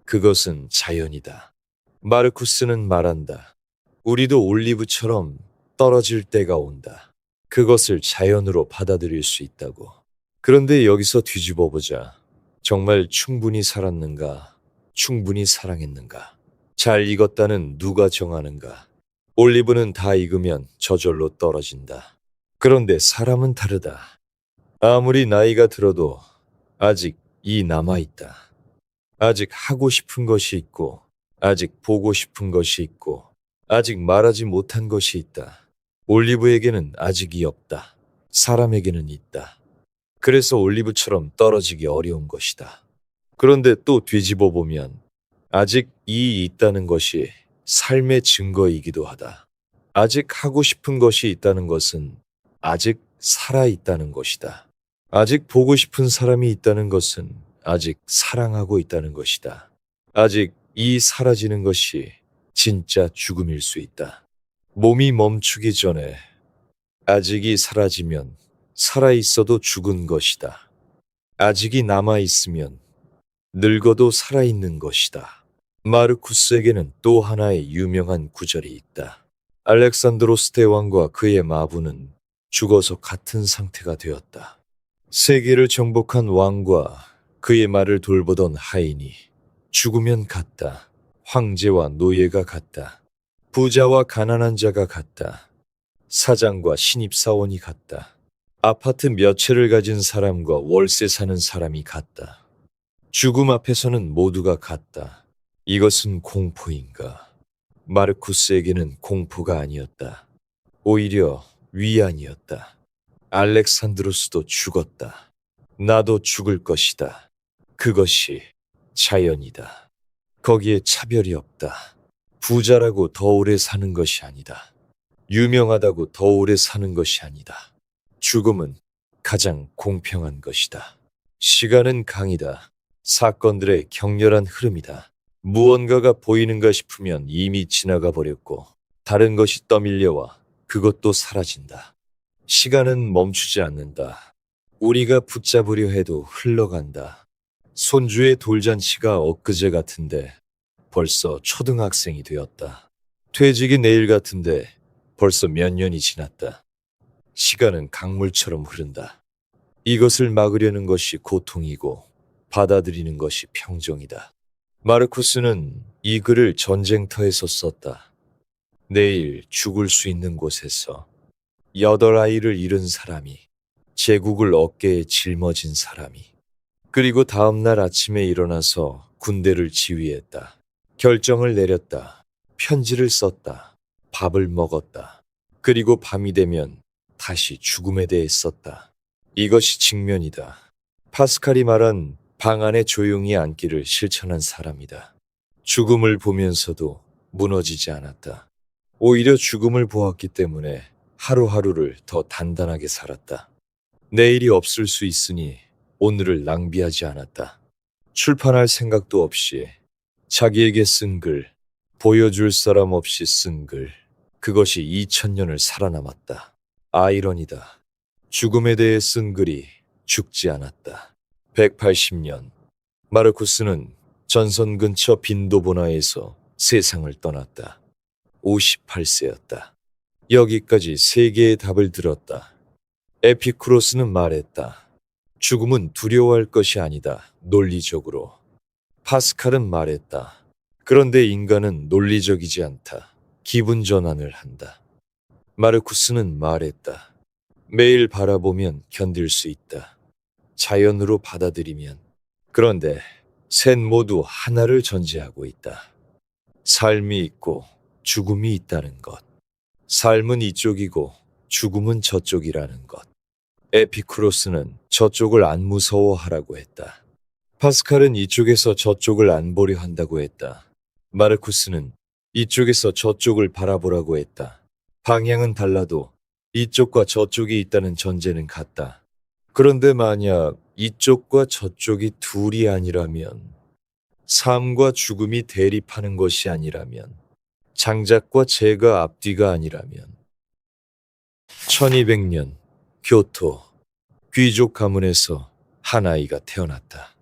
그것은 자연이다. 마르쿠스는 말한다. 우리도 올리브처럼 떨어질 때가 온다. 그것을 자연으로 받아들일 수 있다고. 그런데 여기서 뒤집어 보자. 정말 충분히 살았는가? 충분히 사랑했는가? 잘 익었다는 누가 정하는가? 올리브는 다 익으면 저절로 떨어진다. 그런데 사람은 다르다. 아무리 나이가 들어도 아직 이 남아있다. 아직 하고 싶은 것이 있고, 아직 보고 싶은 것이 있고, 아직 말하지 못한 것이 있다. 올리브에게는 아직이 없다. 사람에게는 있다. 그래서 올리브처럼 떨어지기 어려운 것이다. 그런데 또 뒤집어 보면 아직 이 있다는 것이 삶의 증거이기도 하다. 아직 하고 싶은 것이 있다는 것은 아직 살아 있다는 것이다. 아직 보고 싶은 사람이 있다는 것은 아직 사랑하고 있다는 것이다. 아직 이 사라지는 것이 진짜 죽음일 수 있다. 몸이 멈추기 전에 아직이 사라지면 살아있어도 죽은 것이다. 아직이 남아있으면 늙어도 살아있는 것이다. 마르쿠스에게는 또 하나의 유명한 구절이 있다. 알렉산드로스 대왕과 그의 마부는 죽어서 같은 상태가 되었다. 세계를 정복한 왕과 그의 말을 돌보던 하인이 죽으면 같다. 황제와 노예가 같다. 부자와 가난한 자가 같다. 사장과 신입사원이 같다. 아파트 몇 채를 가진 사람과 월세 사는 사람이 같다. 죽음 앞에서는 모두가 같다. 이것은 공포인가? 마르쿠스에게는 공포가 아니었다. 오히려 위안이었다. 알렉산드로스도 죽었다. 나도 죽을 것이다. 그것이 자연이다. 거기에 차별이 없다. 부자라고 더 오래 사는 것이 아니다. 유명하다고 더 오래 사는 것이 아니다. 죽음은 가장 공평한 것이다. 시간은 강이다. 사건들의 격렬한 흐름이다. 무언가가 보이는가 싶으면 이미 지나가 버렸고 다른 것이 떠밀려와 그것도 사라진다. 시간은 멈추지 않는다. 우리가 붙잡으려 해도 흘러간다. 손주의 돌잔치가 엊그제 같은데 벌써 초등학생이 되었다. 퇴직이 내일 같은데 벌써 몇 년이 지났다. 시간은 강물처럼 흐른다. 이것을 막으려는 것이 고통이고 받아들이는 것이 평정이다. 마르쿠스는 이 글을 전쟁터에서 썼다. 내일 죽을 수 있는 곳에서 8아이를 잃은 사람이, 제국을 어깨에 짊어진 사람이, 그리고 다음날 아침에 일어나서 군대를 지휘했다. 결정을 내렸다. 편지를 썼다. 밥을 먹었다. 그리고 밤이 되면 다시 죽음에 대해 썼다. 이것이 직면이다. 파스칼이 말한 방 안에 조용히 앉기를 실천한 사람이다. 죽음을 보면서도 무너지지 않았다. 오히려 죽음을 보았기 때문에 하루하루를 더 단단하게 살았다. 내일이 없을 수 있으니 오늘을 낭비하지 않았다. 출판할 생각도 없이 자기에게 쓴 글, 보여줄 사람 없이 쓴 글, 그것이 2000년을 살아남았다. 아이러니다. 죽음에 대해 쓴 글이 죽지 않았다. 180년. 마르쿠스는 전선 근처 빈도보나에서 세상을 떠났다. 58세였다. 여기까지 세 개의 답을 들었다. 에피쿠로스는 말했다. 죽음은 두려워할 것이 아니다. 논리적으로. 파스칼은 말했다. 그런데 인간은 논리적이지 않다. 기분 전환을 한다. 마르쿠스는 말했다. 매일 바라보면 견딜 수 있다. 자연으로 받아들이면. 그런데 셋 모두 하나를 전제하고 있다. 삶이 있고 죽음이 있다는 것. 삶은 이쪽이고 죽음은 저쪽이라는 것. 에피쿠로스는 저쪽을 안 무서워하라고 했다. 파스칼은 이쪽에서 저쪽을 안 보려 한다고 했다. 마르쿠스는 이쪽에서 저쪽을 바라보라고 했다. 방향은 달라도 이쪽과 저쪽이 있다는 전제는 같다. 그런데 만약 이쪽과 저쪽이 둘이 아니라면, 삶과 죽음이 대립하는 것이 아니라면, 장작과 재가 앞뒤가 아니라면. 1200년 교토 귀족 가문에서 한 아이가 태어났다.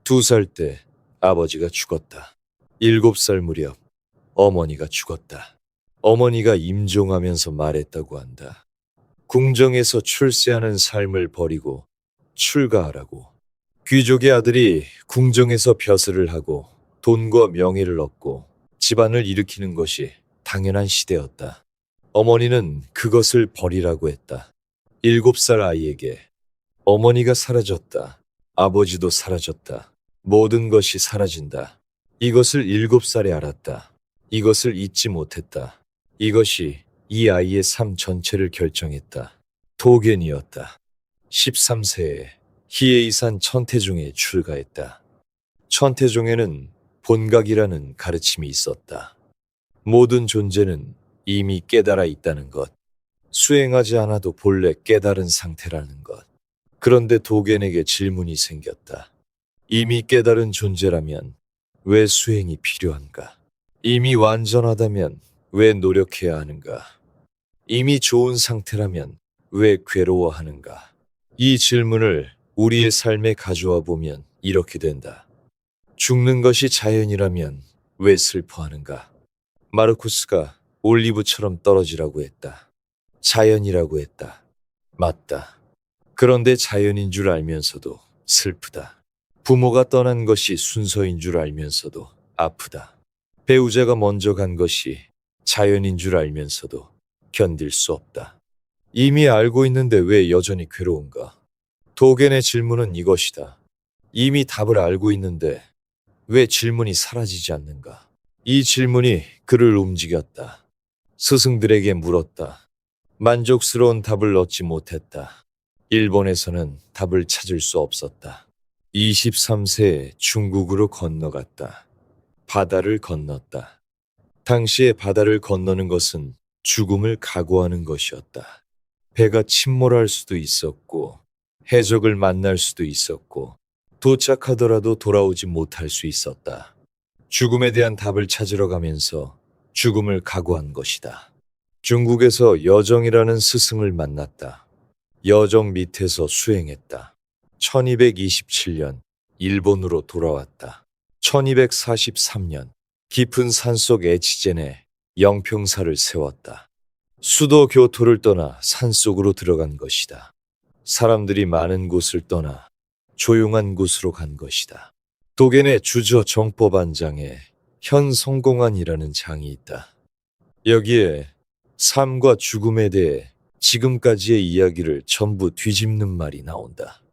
2살 때 아버지가 죽었다. 7살 무렵 어머니가 죽었다. 어머니가 임종하면서 말했다고 한다. 궁정에서 출세하는 삶을 버리고 출가하라고. 귀족의 아들이 궁정에서 벼슬을 하고 돈과 명예를 얻고 집안을 일으키는 것이 당연한 시대였다. 어머니는 그것을 버리라고 했다. 7살 아이에게 어머니가 사라졌다. 아버지도 사라졌다. 모든 것이 사라진다. 이것을 7살에 알았다. 이것을 잊지 못했다. 이것이 이 아이의 삶 전체를 결정했다. 도겐이었다. 13세에 히에이산 천태종에 출가했다. 천태종에는 본각이라는 가르침이 있었다. 모든 존재는 이미 깨달아 있다는 것. 수행하지 않아도 본래 깨달은 상태라는 것. 그런데 도겐에게 질문이 생겼다. 이미 깨달은 존재라면 왜 수행이 필요한가? 이미 완전하다면 왜 노력해야 하는가? 이미 좋은 상태라면 왜 괴로워하는가? 이 질문을 우리의 삶에 가져와 보면 이렇게 된다. 죽는 것이 자연이라면 왜 슬퍼하는가? 마르쿠스가 올리브처럼 떨어지라고 했다. 자연이라고 했다. 맞다. 그런데 자연인 줄 알면서도 슬프다. 부모가 떠난 것이 순서인 줄 알면서도 아프다. 배우자가 먼저 간 것이 자연인 줄 알면서도 견딜 수 없다. 이미 알고 있는데 왜 여전히 괴로운가? 도겐의 질문은 이것이다. 이미 답을 알고 있는데 왜 질문이 사라지지 않는가? 이 질문이 그를 움직였다. 스승들에게 물었다. 만족스러운 답을 얻지 못했다. 일본에서는 답을 찾을 수 없었다. 23세에 중국으로 건너갔다. 바다를 건넜다. 당시에 바다를 건너는 것은 죽음을 각오하는 것이었다. 배가 침몰할 수도 있었고, 해적을 만날 수도 있었고, 도착하더라도 돌아오지 못할 수 있었다. 죽음에 대한 답을 찾으러 가면서 죽음을 각오한 것이다. 중국에서 여정이라는 스승을 만났다. 여정 밑에서 수행했다. 1227년 일본으로 돌아왔다. 1243년 깊은 산속 에치젠에 영평사를 세웠다. 수도 교토를 떠나 산속으로 들어간 것이다. 사람들이 많은 곳을 떠나 조용한 곳으로 간 것이다. 도겐의 주저 정법안장에 현성공안이라는 장이 있다. 여기에 삶과 죽음에 대해 지금까지의 이야기를 전부 뒤집는 말이 나온다.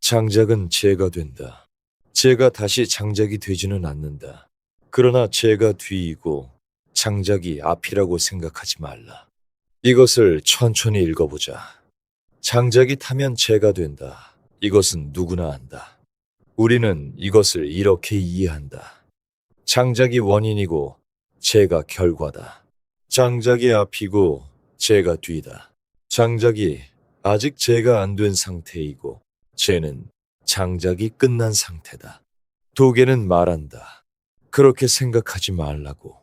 장작은 재가 된다. 재가 다시 장작이 되지는 않는다. 그러나 재가 뒤이고 장작이 앞이라고 생각하지 말라. 이것을 천천히 읽어보자. 장작이 타면 재가 된다. 이것은 누구나 안다. 우리는 이것을 이렇게 이해한다. 장작이 원인이고 재가 결과다. 장작이 앞이고 재가 뒤다. 장작이 아직 재가 안 된 상태이고 재는 장작이 끝난 상태다. 도계는 말한다. 그렇게 생각하지 말라고.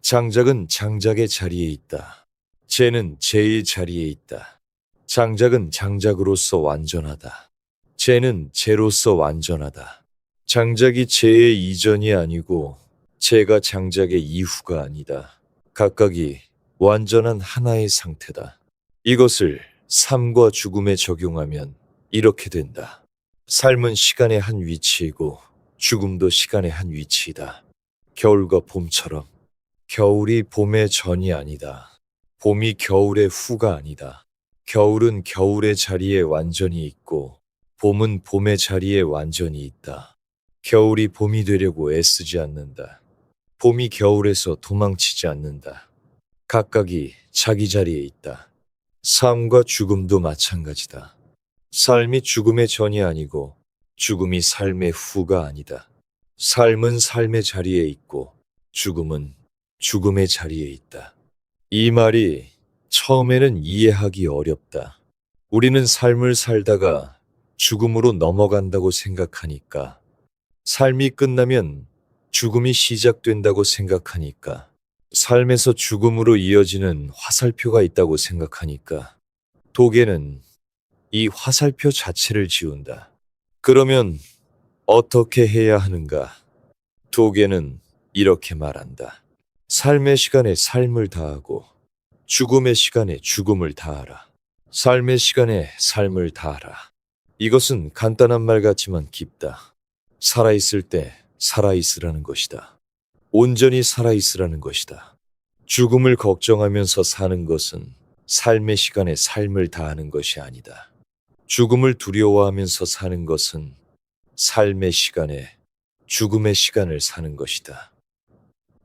장작은 장작의 자리에 있다. 재는 재의 자리에 있다. 장작은 장작으로서 완전하다. 재는 재로서 완전하다. 장작이 재의 이전이 아니고 재가 장작의 이후가 아니다. 각각이 완전한 하나의 상태다. 이것을 삶과 죽음에 적용하면 이렇게 된다. 삶은 시간의 한 위치이고 죽음도 시간의 한 위치이다. 겨울과 봄처럼 겨울이 봄의 전이 아니다. 봄이 겨울의 후가 아니다. 겨울은 겨울의 자리에 완전히 있고 봄은 봄의 자리에 완전히 있다. 겨울이 봄이 되려고 애쓰지 않는다. 봄이 겨울에서 도망치지 않는다. 각각이 자기 자리에 있다. 삶과 죽음도 마찬가지다. 삶이 죽음의 전이 아니고 죽음이 삶의 후가 아니다. 삶은 삶의 자리에 있고 죽음은 죽음의 자리에 있다. 이 말이 처음에는 이해하기 어렵다. 우리는 삶을 살다가 죽음으로 넘어간다고 생각하니까, 삶이 끝나면 죽음이 시작된다고 생각하니까, 삶에서 죽음으로 이어지는 화살표가 있다고 생각하니까, 도계는 이 화살표 자체를 지운다. 그러면 어떻게 해야 하는가? 도계는 이렇게 말한다. 삶의 시간에 삶을 다하고 죽음의 시간에 죽음을 다하라. 삶의 시간에 삶을 다하라. 이것은 간단한 말 같지만 깊다. 살아있을 때 살아있으라는 것이다. 온전히 살아있으라는 것이다. 죽음을 걱정하면서 사는 것은 삶의 시간에 삶을 다하는 것이 아니다. 죽음을 두려워하면서 사는 것은 삶의 시간에 죽음의 시간을 사는 것이다.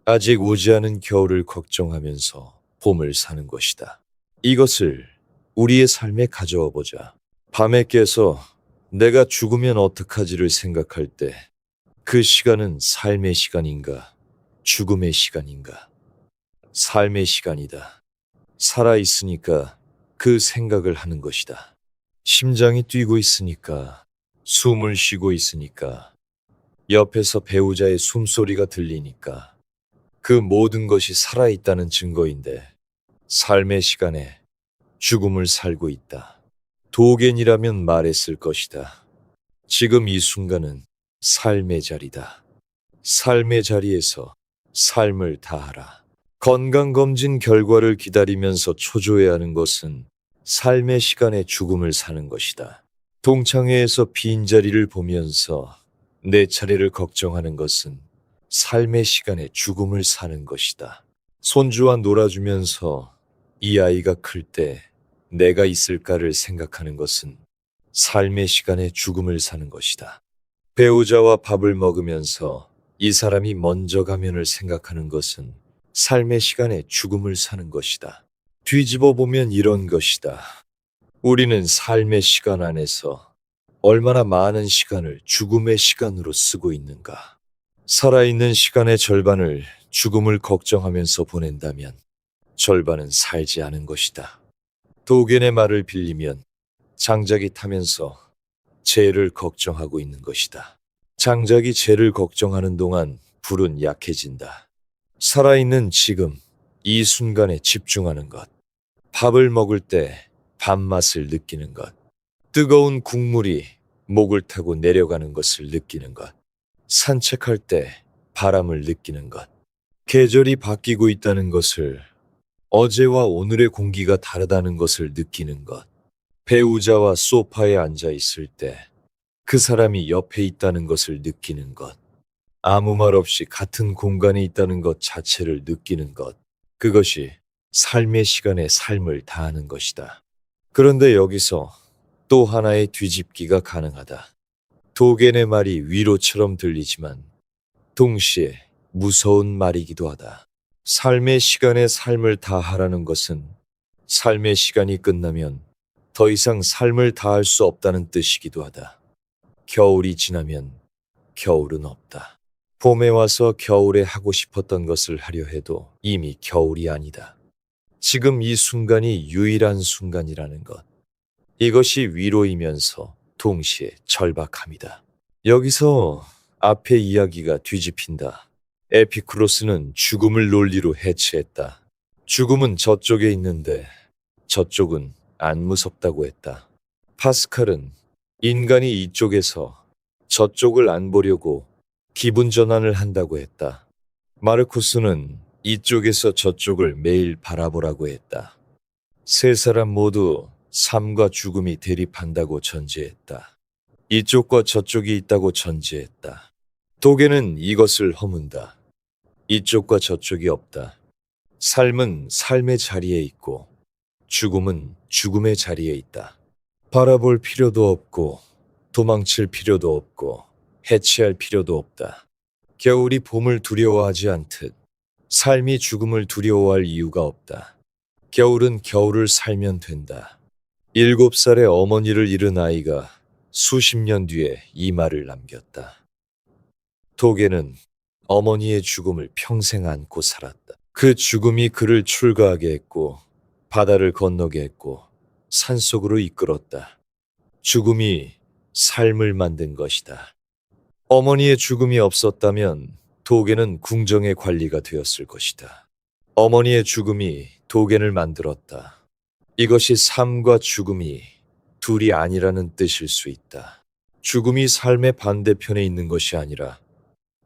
아직 오지 않은 겨울을 걱정하면서 봄을 사는 것이다. 이것을 우리의 삶에 가져와 보자. 밤에 깨서 내가 죽으면 어떡하지를 생각할 때 그 시간은 삶의 시간인가, 죽음의 시간인가? 삶의 시간이다. 살아있으니까 그 생각을 하는 것이다. 심장이 뛰고 있으니까, 숨을 쉬고 있으니까, 옆에서 배우자의 숨소리가 들리니까, 그 모든 것이 살아있다는 증거인데, 삶의 시간에 죽음을 살고 있다. 도겐이라면 말했을 것이다. 지금 이 순간은 삶의 자리다. 삶의 자리에서 삶을 다하라. 건강검진 결과를 기다리면서 초조해하는 것은 삶의 시간에 죽음을 사는 것이다. 동창회에서 빈자리를 보면서 내 차례를 걱정하는 것은 삶의 시간에 죽음을 사는 것이다. 손주와 놀아주면서 이 아이가 클 때 내가 있을까를 생각하는 것은 삶의 시간에 죽음을 사는 것이다. 배우자와 밥을 먹으면서 이 사람이 먼저 가면을 생각하는 것은 삶의 시간에 죽음을 사는 것이다. 뒤집어 보면 이런 것이다. 우리는 삶의 시간 안에서 얼마나 많은 시간을 죽음의 시간으로 쓰고 있는가. 살아있는 시간의 절반을 죽음을 걱정하면서 보낸다면 절반은 살지 않은 것이다. 도겐의 말을 빌리면 장작이 타면서 재를 걱정하고 있는 것이다. 장작이 재를 걱정하는 동안 불은 약해진다. 살아있는 지금, 이 순간에 집중하는 것. 밥을 먹을 때 밥맛을 느끼는 것. 뜨거운 국물이 목을 타고 내려가는 것을 느끼는 것. 산책할 때 바람을 느끼는 것. 계절이 바뀌고 있다는 것을, 어제와 오늘의 공기가 다르다는 것을 느끼는 것. 배우자와 소파에 앉아 있을 때 그 사람이 옆에 있다는 것을 느끼는 것. 아무 말 없이 같은 공간에 있다는 것 자체를 느끼는 것. 그것이 삶의 시간에 삶을 다하는 것이다. 그런데 여기서 또 하나의 뒤집기가 가능하다. 도겐의 말이 위로처럼 들리지만 동시에 무서운 말이기도 하다. 삶의 시간에 삶을 다하라는 것은 삶의 시간이 끝나면 더 이상 삶을 다할 수 없다는 뜻이기도 하다. 겨울이 지나면 겨울은 없다. 봄에 와서 겨울에 하고 싶었던 것을 하려 해도 이미 겨울이 아니다. 지금 이 순간이 유일한 순간이라는 것. 이것이 위로이면서 동시에 절박함이다. 여기서 앞의 이야기가 뒤집힌다. 에피쿠로스는 죽음을 논리로 해체했다. 죽음은 저쪽에 있는데 저쪽은 안 무섭다고 했다. 파스칼은 인간이 이쪽에서 저쪽을 안 보려고 기분 전환을 한다고 했다. 마르쿠스는 이쪽에서 저쪽을 매일 바라보라고 했다. 세 사람 모두 삶과 죽음이 대립한다고 전제했다. 이쪽과 저쪽이 있다고 전제했다. 도계는 이것을 허문다. 이쪽과 저쪽이 없다. 삶은 삶의 자리에 있고 죽음은 죽음의 자리에 있다. 바라볼 필요도 없고 도망칠 필요도 없고 해체할 필요도 없다. 겨울이 봄을 두려워하지 않듯 삶이 죽음을 두려워할 이유가 없다. 겨울은 겨울을 살면 된다. 7살의 어머니를 잃은 아이가 수십 년 뒤에 이 말을 남겼다. 도계는 어머니의 죽음을 평생 안고 살았다. 그 죽음이 그를 출가하게 했고 바다를 건너게 했고 산속으로 이끌었다. 죽음이 삶을 만든 것이다. 어머니의 죽음이 없었다면 도계는 궁정의 관리가 되었을 것이다. 어머니의 죽음이 도계를 만들었다. 이것이 삶과 죽음이 둘이 아니라는 뜻일 수 있다. 죽음이 삶의 반대편에 있는 것이 아니라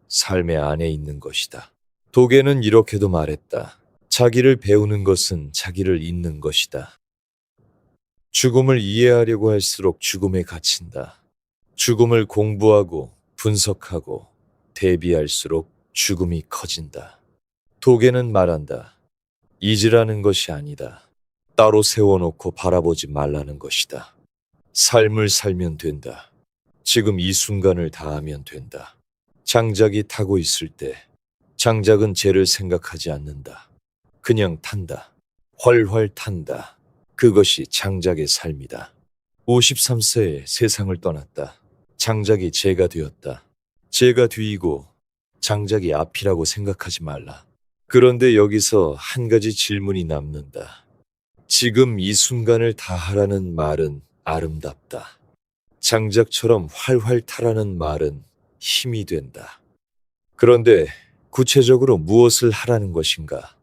삶의 안에 있는 것이다. 도계는 이렇게도 말했다. 자기를 배우는 것은 자기를 잊는 것이다. 죽음을 이해하려고 할수록 죽음에 갇힌다. 죽음을 공부하고 분석하고 대비할수록 죽음이 커진다. 도계는 말한다. 잊으라는 것이 아니다. 따로 세워놓고 바라보지 말라는 것이다. 삶을 살면 된다. 지금 이 순간을 다하면 된다. 장작이 타고 있을 때 장작은 쟤를 생각하지 않는다. 그냥 탄다. 훨훨 탄다. 그것이 장작의 삶이다. 53세에 세상을 떠났다. 장작이 쟤가 되었다. 쟤가 뒤이고 장작이 앞이라고 생각하지 말라. 그런데 여기서 한 가지 질문이 남는다. 지금 이 순간을 다하라는 말은 아름답다. 장작처럼 활활 타라는 말은 힘이 된다. 그런데 구체적으로 무엇을 하라는 것인가?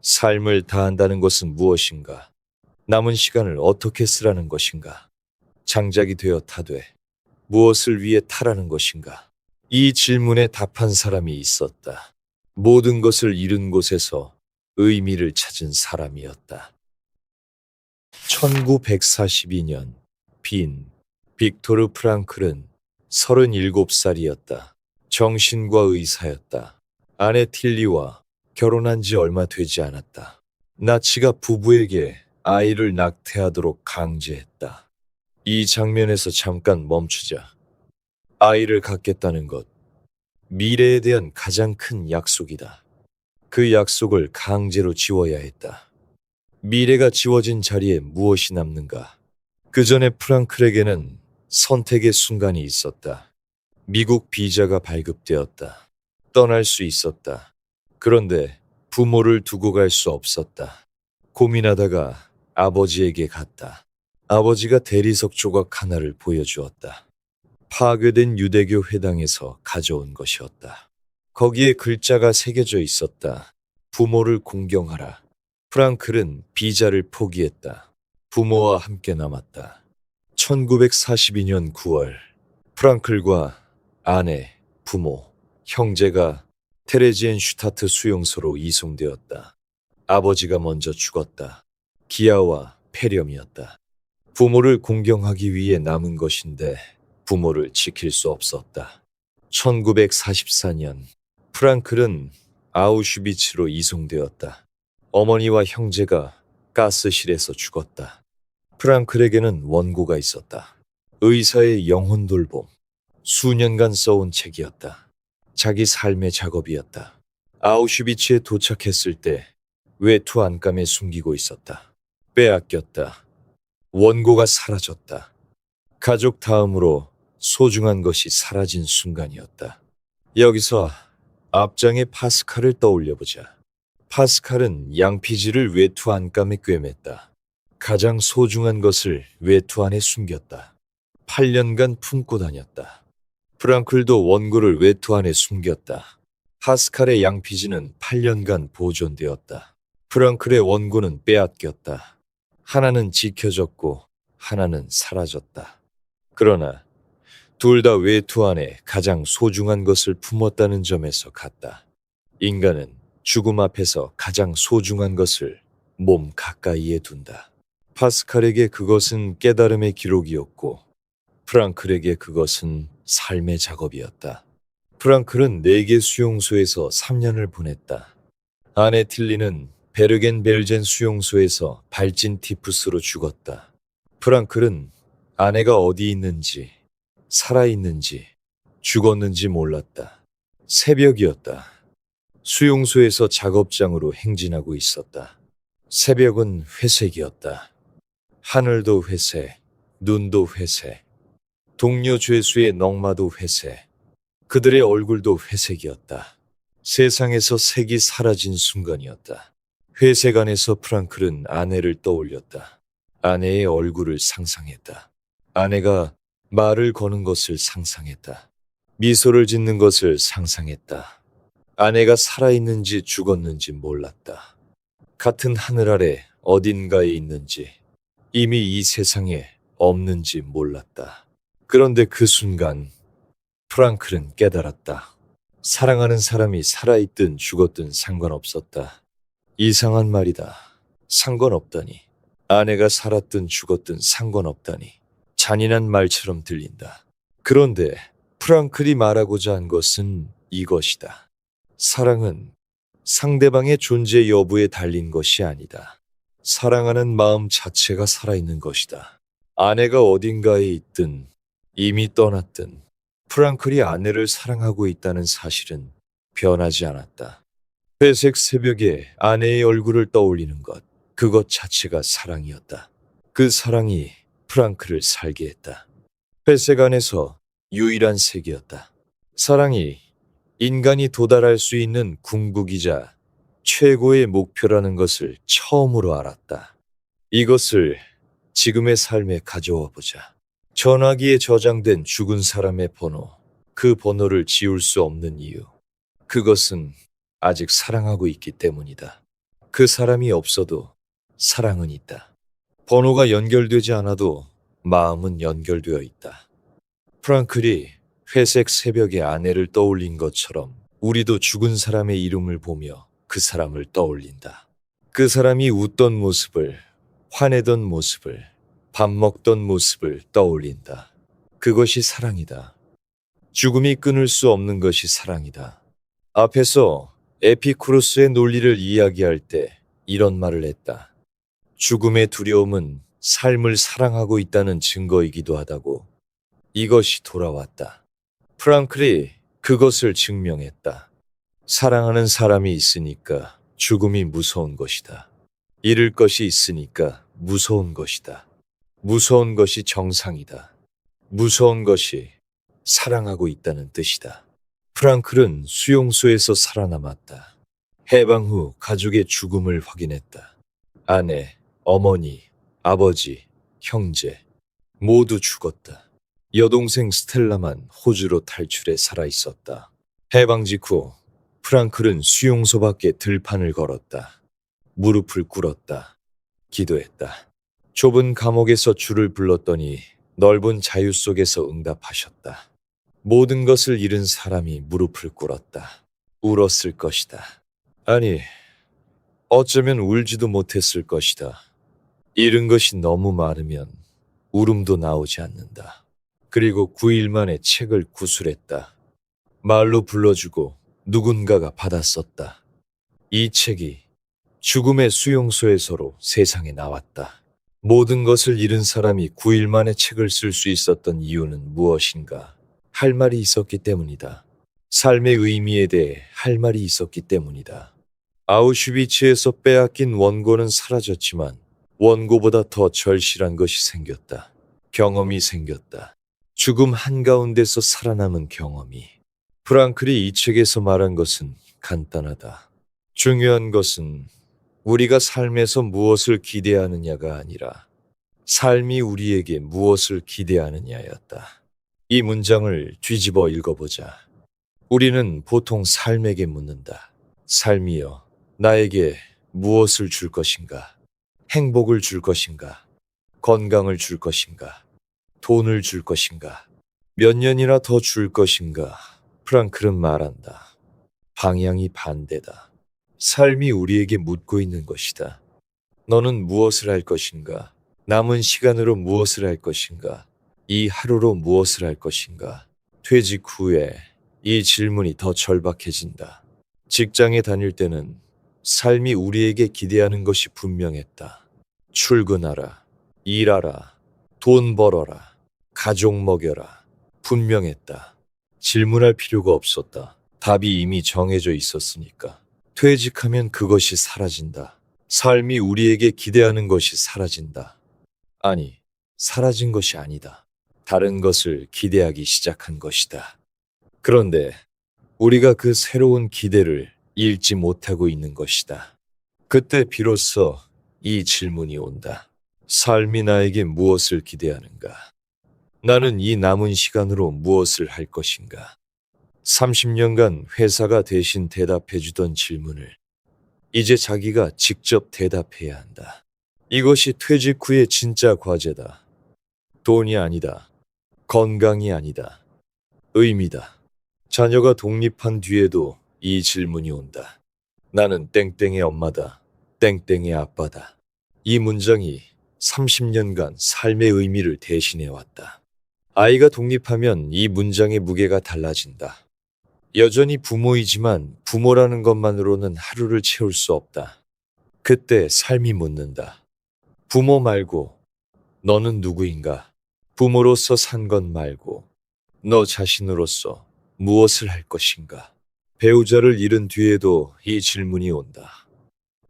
삶을 다한다는 것은 무엇인가? 남은 시간을 어떻게 쓰라는 것인가? 장작이 되어 타되 무엇을 위해 타라는 것인가? 이 질문에 답한 사람이 있었다. 모든 것을 잃은 곳에서 의미를 찾은 사람이었다. 1942년 빈 빅토르 프랑클은 37살이었다. 정신과 의사였다. 아내 틸리와 결혼한 지 얼마 되지 않았다. 나치가 부부에게 아이를 낙태하도록 강제했다. 이 장면에서 잠깐 멈추자. 아이를 갖겠다는 것, 미래에 대한 가장 큰 약속이다. 그 약속을 강제로 지워야 했다. 미래가 지워진 자리에 무엇이 남는가? 그 전에 프랑클에게는 선택의 순간이 있었다. 미국 비자가 발급되었다. 떠날 수 있었다. 그런데 부모를 두고 갈 수 없었다. 고민하다가 아버지에게 갔다. 아버지가 대리석 조각 하나를 보여주었다. 파괴된 유대교 회당에서 가져온 것이었다. 거기에 글자가 새겨져 있었다. 부모를 공경하라. 프랑클은 비자를 포기했다. 부모와 함께 남았다. 1942년 9월, 프랑클과 아내, 부모, 형제가 테레지엔슈타트 수용소로 이송되었다. 아버지가 먼저 죽었다. 기아와 폐렴이었다. 부모를 공경하기 위해 남은 것인데 부모를 지킬 수 없었다. 1944년, 프랑클은 아우슈비츠로 이송되었다. 어머니와 형제가 가스실에서 죽었다. 프랑클에게는 원고가 있었다. 의사의 영혼 돌봄. 수년간 써온 책이었다. 자기 삶의 작업이었다. 아우슈비츠에 도착했을 때 외투 안감에 숨기고 있었다. 빼앗겼다. 원고가 사라졌다. 가족 다음으로 소중한 것이 사라진 순간이었다. 여기서 앞장의 파스칼을 떠올려보자. 파스칼은 양피지를 외투 안감에 꿰맸다. 가장 소중한 것을 외투 안에 숨겼다. 8년간 품고 다녔다. 프랑클도 원고를 외투 안에 숨겼다. 파스칼의 양피지는 8년간 보존되었다. 프랑클의 원고는 빼앗겼다. 하나는 지켜졌고 하나는 사라졌다. 그러나 둘 다 외투 안에 가장 소중한 것을 품었다는 점에서 같다. 인간은 죽음 앞에서 가장 소중한 것을 몸 가까이에 둔다. 파스칼에게 그것은 깨달음의 기록이었고 프랑클에게 그것은 삶의 작업이었다. 프랑클은 4개 수용소에서 3년을 보냈다. 아내 틸리는 베르겐벨젠 수용소에서 발진 티푸스로 죽었다. 프랑클은 아내가 어디 있는지, 살아있는지, 죽었는지 몰랐다. 새벽이었다. 수용소에서 작업장으로 행진하고 있었다. 새벽은 회색이었다. 하늘도 회색, 눈도 회색, 동료 죄수의 넝마도 회색, 그들의 얼굴도 회색이었다. 세상에서 색이 사라진 순간이었다. 회색 안에서 프랑클은 아내를 떠올렸다. 아내의 얼굴을 상상했다. 아내가 말을 거는 것을 상상했다. 미소를 짓는 것을 상상했다. 아내가 살아있는지 죽었는지 몰랐다. 같은 하늘 아래 어딘가에 있는지, 이미 이 세상에 없는지 몰랐다. 그런데 그 순간 프랑클은 깨달았다. 사랑하는 사람이 살아있든 죽었든 상관없었다. 이상한 말이다. 상관없다니. 아내가 살았든 죽었든 상관없다니. 잔인한 말처럼 들린다. 그런데 프랑클이 말하고자 한 것은 이것이다. 사랑은 상대방의 존재 여부에 달린 것이 아니다. 사랑하는 마음 자체가 살아있는 것이다. 아내가 어딘가에 있든 이미 떠났든 프랑클이 아내를 사랑하고 있다는 사실은 변하지 않았다. 회색 새벽에 아내의 얼굴을 떠올리는 것, 그것 자체가 사랑이었다. 그 사랑이 프랑클을 살게 했다. 회색 안에서 유일한 색이었다. 사랑이 인간이 도달할 수 있는 궁극이자 최고의 목표라는 것을 처음으로 알았다. 이것을 지금의 삶에 가져와 보자. 전화기에 저장된 죽은 사람의 번호, 그 번호를 지울 수 없는 이유. 그것은 아직 사랑하고 있기 때문이다. 그 사람이 없어도 사랑은 있다. 번호가 연결되지 않아도 마음은 연결되어 있다. 프랑클이 회색 새벽에 아내를 떠올린 것처럼 우리도 죽은 사람의 이름을 보며 그 사람을 떠올린다. 그 사람이 웃던 모습을, 화내던 모습을, 밥 먹던 모습을 떠올린다. 그것이 사랑이다. 죽음이 끊을 수 없는 것이 사랑이다. 앞에서 에피쿠로스의 논리를 이야기할 때 이런 말을 했다. 죽음의 두려움은 삶을 사랑하고 있다는 증거이기도 하다고. 이것이 돌아왔다. 프랑클이 그것을 증명했다. 사랑하는 사람이 있으니까 죽음이 무서운 것이다. 잃을 것이 있으니까 무서운 것이다. 무서운 것이 정상이다. 무서운 것이 사랑하고 있다는 뜻이다. 프랑클은 수용소에서 살아남았다. 해방 후 가족의 죽음을 확인했다. 아내, 어머니, 아버지, 형제 모두 죽었다. 여동생 스텔라만 호주로 탈출해 살아있었다. 해방 직후 프랑클은 수용소 밖에 들판을 걸었다. 무릎을 꿇었다. 기도했다. 좁은 감옥에서 주를 불렀더니 넓은 자유 속에서 응답하셨다. 모든 것을 잃은 사람이 무릎을 꿇었다. 울었을 것이다. 아니, 어쩌면 울지도 못했을 것이다. 잃은 것이 너무 많으면 울음도 나오지 않는다. 그리고 9일 만에 책을 구술했다. 말로 불러주고 누군가가 받았었다. 이 책이 죽음의 수용소에서로 세상에 나왔다. 모든 것을 잃은 사람이 9일 만에 책을 쓸 수 있었던 이유는 무엇인가? 할 말이 있었기 때문이다. 삶의 의미에 대해 할 말이 있었기 때문이다. 아우슈비츠에서 빼앗긴 원고는 사라졌지만 원고보다 더 절실한 것이 생겼다. 경험이 생겼다. 죽음 한가운데서 살아남은 경험이. 프랑클이 이 책에서 말한 것은 간단하다. 중요한 것은 우리가 삶에서 무엇을 기대하느냐가 아니라 삶이 우리에게 무엇을 기대하느냐였다. 이 문장을 뒤집어 읽어보자. 우리는 보통 삶에게 묻는다. 삶이여, 나에게 무엇을 줄 것인가? 행복을 줄 것인가? 건강을 줄 것인가? 돈을 줄 것인가? 몇 년이나 더 줄 것인가? 프랑클은 말한다. 방향이 반대다. 삶이 우리에게 묻고 있는 것이다. 너는 무엇을 할 것인가? 남은 시간으로 무엇을 할 것인가? 이 하루로 무엇을 할 것인가? 퇴직 후에 이 질문이 더 절박해진다. 직장에 다닐 때는 삶이 우리에게 기대하는 것이 분명했다. 출근하라, 일하라, 돈 벌어라, 가족 먹여라. 분명했다. 질문할 필요가 없었다. 답이 이미 정해져 있었으니까. 퇴직하면 그것이 사라진다. 삶이 우리에게 기대하는 것이 사라진다. 아니, 사라진 것이 아니다. 다른 것을 기대하기 시작한 것이다. 그런데 우리가 그 새로운 기대를 잃지 못하고 있는 것이다. 그때 비로소 이 질문이 온다. 삶이 나에게 무엇을 기대하는가? 나는 이 남은 시간으로 무엇을 할 것인가? 30년간 회사가 대신 대답해주던 질문을 이제 자기가 직접 대답해야 한다. 이것이 퇴직 후의 진짜 과제다. 돈이 아니다. 건강이 아니다. 의미다. 자녀가 독립한 뒤에도 이 질문이 온다. 나는 땡땡의 엄마다. 땡땡의 아빠다. 이 문장이 30년간 삶의 의미를 대신해왔다. 아이가 독립하면 이 문장의 무게가 달라진다. 여전히 부모이지만 부모라는 것만으로는 하루를 채울 수 없다. 그때 삶이 묻는다. 부모 말고 너는 누구인가? 부모로서 산 것 말고 너 자신으로서 무엇을 할 것인가? 배우자를 잃은 뒤에도 이 질문이 온다.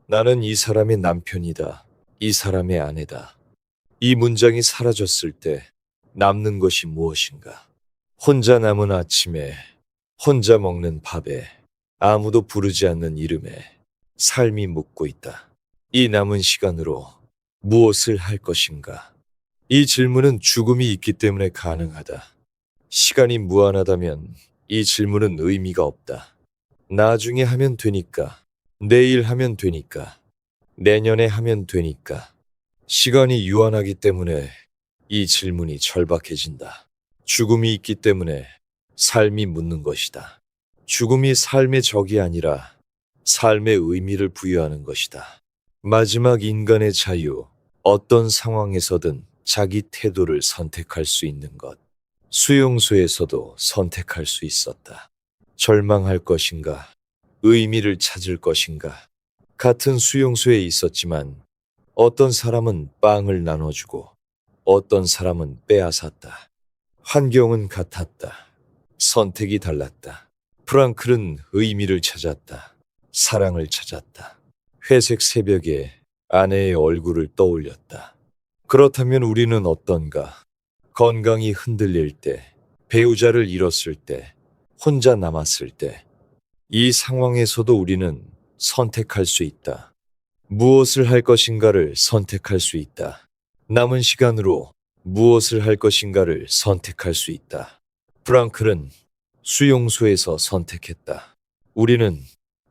나는 이 사람의 남편이다. 이 사람의 아내다. 이 문장이 사라졌을 때 남는 것이 무엇인가? 혼자 남은 아침에, 혼자 먹는 밥에, 아무도 부르지 않는 이름에 삶이 묻고 있다. 이 남은 시간으로 무엇을 할 것인가? 이 질문은 죽음이 있기 때문에 가능하다. 시간이 무한하다면 이 질문은 의미가 없다. 나중에 하면 되니까, 내일 하면 되니까, 내년에 하면 되니까. 시간이 유한하기 때문에 이 질문이 절박해진다. 죽음이 있기 때문에 삶이 묻는 것이다. 죽음이 삶의 적이 아니라 삶의 의미를 부여하는 것이다. 마지막 인간의 자유, 어떤 상황에서든 자기 태도를 선택할 수 있는 것. 수용소에서도 선택할 수 있었다. 절망할 것인가, 의미를 찾을 것인가. 같은 수용소에 있었지만 어떤 사람은 빵을 나눠주고 어떤 사람은 빼앗았다. 환경은 같았다. 선택이 달랐다. 프랑클은 의미를 찾았다. 사랑을 찾았다. 회색 새벽에 아내의 얼굴을 떠올렸다. 그렇다면 우리는 어떤가? 건강이 흔들릴 때, 배우자를 잃었을 때, 혼자 남았을 때, 이 상황에서도 우리는 선택할 수 있다. 무엇을 할 것인가를 선택할 수 있다. 남은 시간으로 무엇을 할 것인가를 선택할 수 있다. 프랑클은 수용소에서 선택했다. 우리는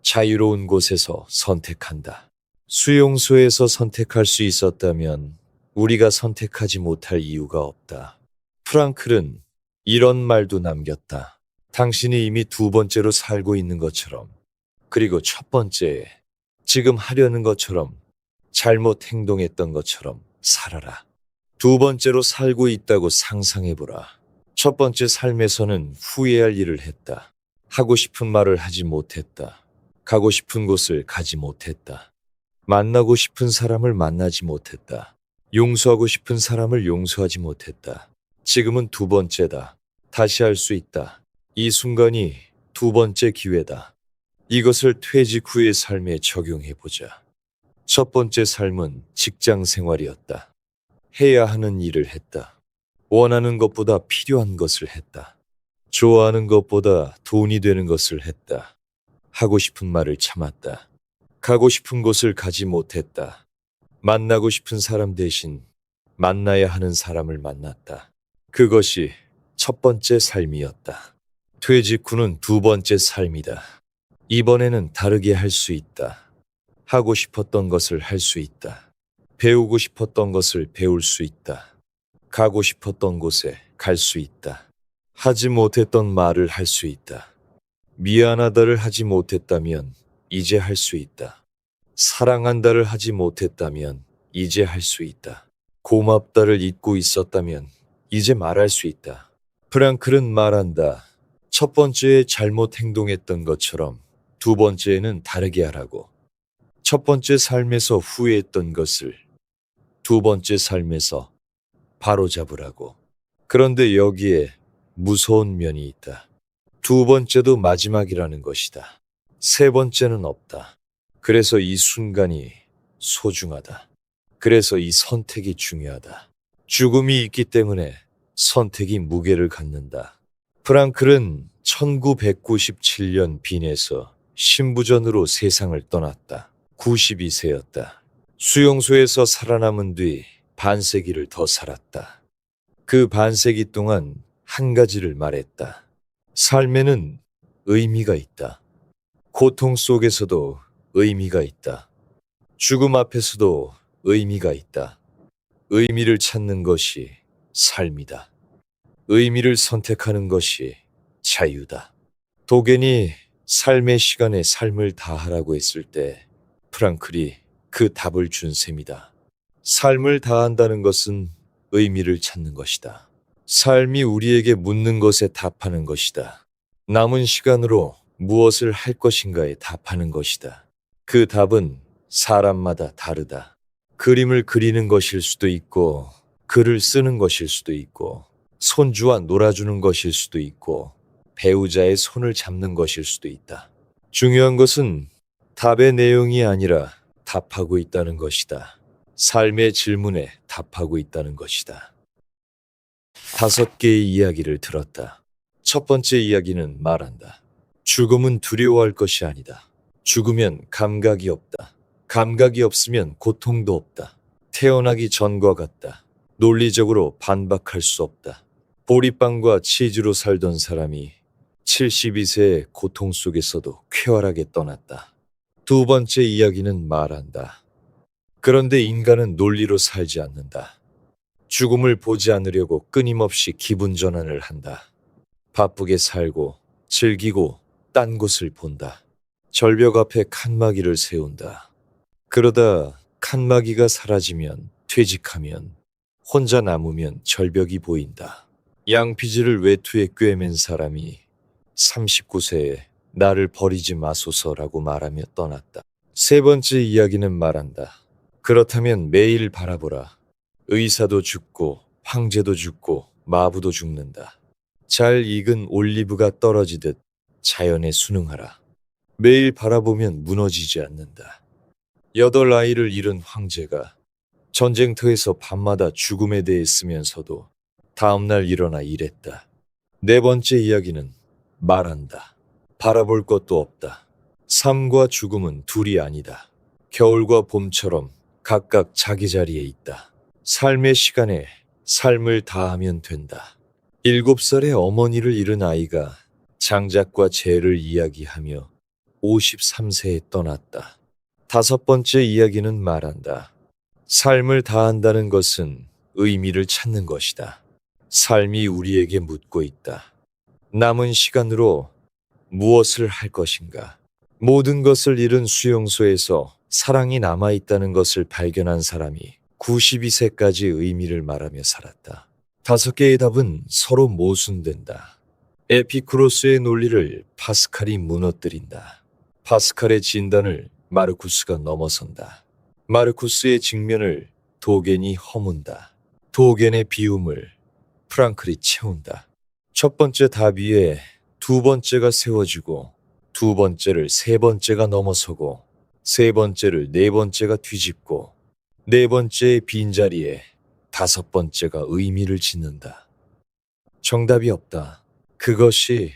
자유로운 곳에서 선택한다. 수용소에서 선택할 수 있었다면 우리가 선택하지 못할 이유가 없다. 프랑클은 이런 말도 남겼다. 당신이 이미 두 번째로 살고 있는 것처럼, 그리고 첫 번째에 지금 하려는 것처럼, 잘못 행동했던 것처럼 살아라. 두 번째로 살고 있다고 상상해보라. 첫 번째 삶에서는 후회할 일을 했다. 하고 싶은 말을 하지 못했다. 가고 싶은 곳을 가지 못했다. 만나고 싶은 사람을 만나지 못했다. 용서하고 싶은 사람을 용서하지 못했다. 지금은 두 번째다. 다시 할 수 있다. 이 순간이 두 번째 기회다. 이것을 퇴직 후의 삶에 적용해보자. 첫 번째 삶은 직장 생활이었다. 해야 하는 일을 했다. 원하는 것보다 필요한 것을 했다. 좋아하는 것보다 돈이 되는 것을 했다. 하고 싶은 말을 참았다. 가고 싶은 곳을 가지 못했다. 만나고 싶은 사람 대신 만나야 하는 사람을 만났다. 그것이 첫 번째 삶이었다. 퇴직 후는 두 번째 삶이다. 이번에는 다르게 할 수 있다. 하고 싶었던 것을 할 수 있다. 배우고 싶었던 것을 배울 수 있다. 가고 싶었던 곳에 갈 수 있다. 하지 못했던 말을 할 수 있다. 미안하다를 하지 못했다면 이제 할 수 있다. 사랑한다를 하지 못했다면 이제 할 수 있다. 고맙다를 잊고 있었다면 이제 말할 수 있다. 프랑클은 말한다. 첫 번째에 잘못 행동했던 것처럼 두 번째에는 다르게 하라고. 첫 번째 삶에서 후회했던 것을 두 번째 삶에서 바로잡으라고. 그런데 여기에 무서운 면이 있다. 두 번째도 마지막이라는 것이다. 세 번째는 없다. 그래서 이 순간이 소중하다. 그래서 이 선택이 중요하다. 죽음이 있기 때문에 선택이 무게를 갖는다. 프랑클은 1997년 빈에서 신부전으로 세상을 떠났다. 92세였다. 수용소에서 살아남은 뒤 반세기를 더 살았다. 그 반세기 동안 한 가지를 말했다. 삶에는 의미가 있다. 고통 속에서도 의미가 있다. 죽음 앞에서도 의미가 있다. 의미를 찾는 것이 삶이다. 의미를 선택하는 것이 자유다. 도겐이 삶의 시간에 삶을 다하라고 했을 때 프랑클이 그 답을 준 셈이다. 삶을 다한다는 것은 의미를 찾는 것이다. 삶이 우리에게 묻는 것에 답하는 것이다. 남은 시간으로 무엇을 할 것인가에 답하는 것이다. 그 답은 사람마다 다르다. 그림을 그리는 것일 수도 있고, 글을 쓰는 것일 수도 있고, 손주와 놀아주는 것일 수도 있고, 배우자의 손을 잡는 것일 수도 있다. 중요한 것은 답의 내용이 아니라 답하고 있다는 것이다. 삶의 질문에 답하고 있다는 것이다. 5개의 이야기를 들었다. 첫 번째 이야기는 말한다. 죽음은 두려워할 것이 아니다. 죽으면 감각이 없다. 감각이 없으면 고통도 없다. 태어나기 전과 같다. 논리적으로 반박할 수 없다. 보리빵과 치즈로 살던 사람이 72세의 고통 속에서도 쾌활하게 떠났다. 두 번째 이야기는 말한다. 그런데 인간은 논리로 살지 않는다. 죽음을 보지 않으려고 끊임없이 기분 전환을 한다. 바쁘게 살고 즐기고 딴 곳을 본다. 절벽 앞에 칸막이를 세운다. 그러다 칸막이가 사라지면, 퇴직하면, 혼자 남으면 절벽이 보인다. 양피지를 외투에 꿰맨 사람이 39세에 나를 버리지 마소서라고 말하며 떠났다. 세 번째 이야기는 말한다. 그렇다면 매일 바라보라. 의사도 죽고 황제도 죽고 마부도 죽는다. 잘 익은 올리브가 떨어지듯 자연에 순응하라. 매일 바라보면 무너지지 않는다. 8아이를 잃은 황제가 전쟁터에서 밤마다 죽음에 대해 쓰면서도 다음날 일어나 일했다. 네 번째 이야기는 말한다. 바라볼 것도 없다. 삶과 죽음은 둘이 아니다. 겨울과 봄처럼 각각 자기 자리에 있다. 삶의 시간에 삶을 다하면 된다. 7살의 어머니를 잃은 아이가 장작과 재를 이야기하며 53세에 떠났다. 5번째 이야기는 말한다. 삶을 다한다는 것은 의미를 찾는 것이다. 삶이 우리에게 묻고 있다. 남은 시간으로 무엇을 할 것인가? 모든 것을 잃은 수용소에서 사랑이 남아있다는 것을 발견한 사람이 92세까지 의미를 말하며 살았다. 5개의 답은 서로 모순된다. 에피쿠로스의 논리를 파스칼이 무너뜨린다. 파스칼의 진단을 마르쿠스가 넘어선다. 마르쿠스의 직면을 도겐이 허문다. 도겐의 비움을 프랑클이 채운다. 첫 번째 답 위에 두 번째가 세워지고 두 번째를 세 번째가 넘어서고 세 번째를 네 번째가 뒤집고 네 번째의 빈자리에 5번째가 의미를 짓는다. 정답이 없다. 그것이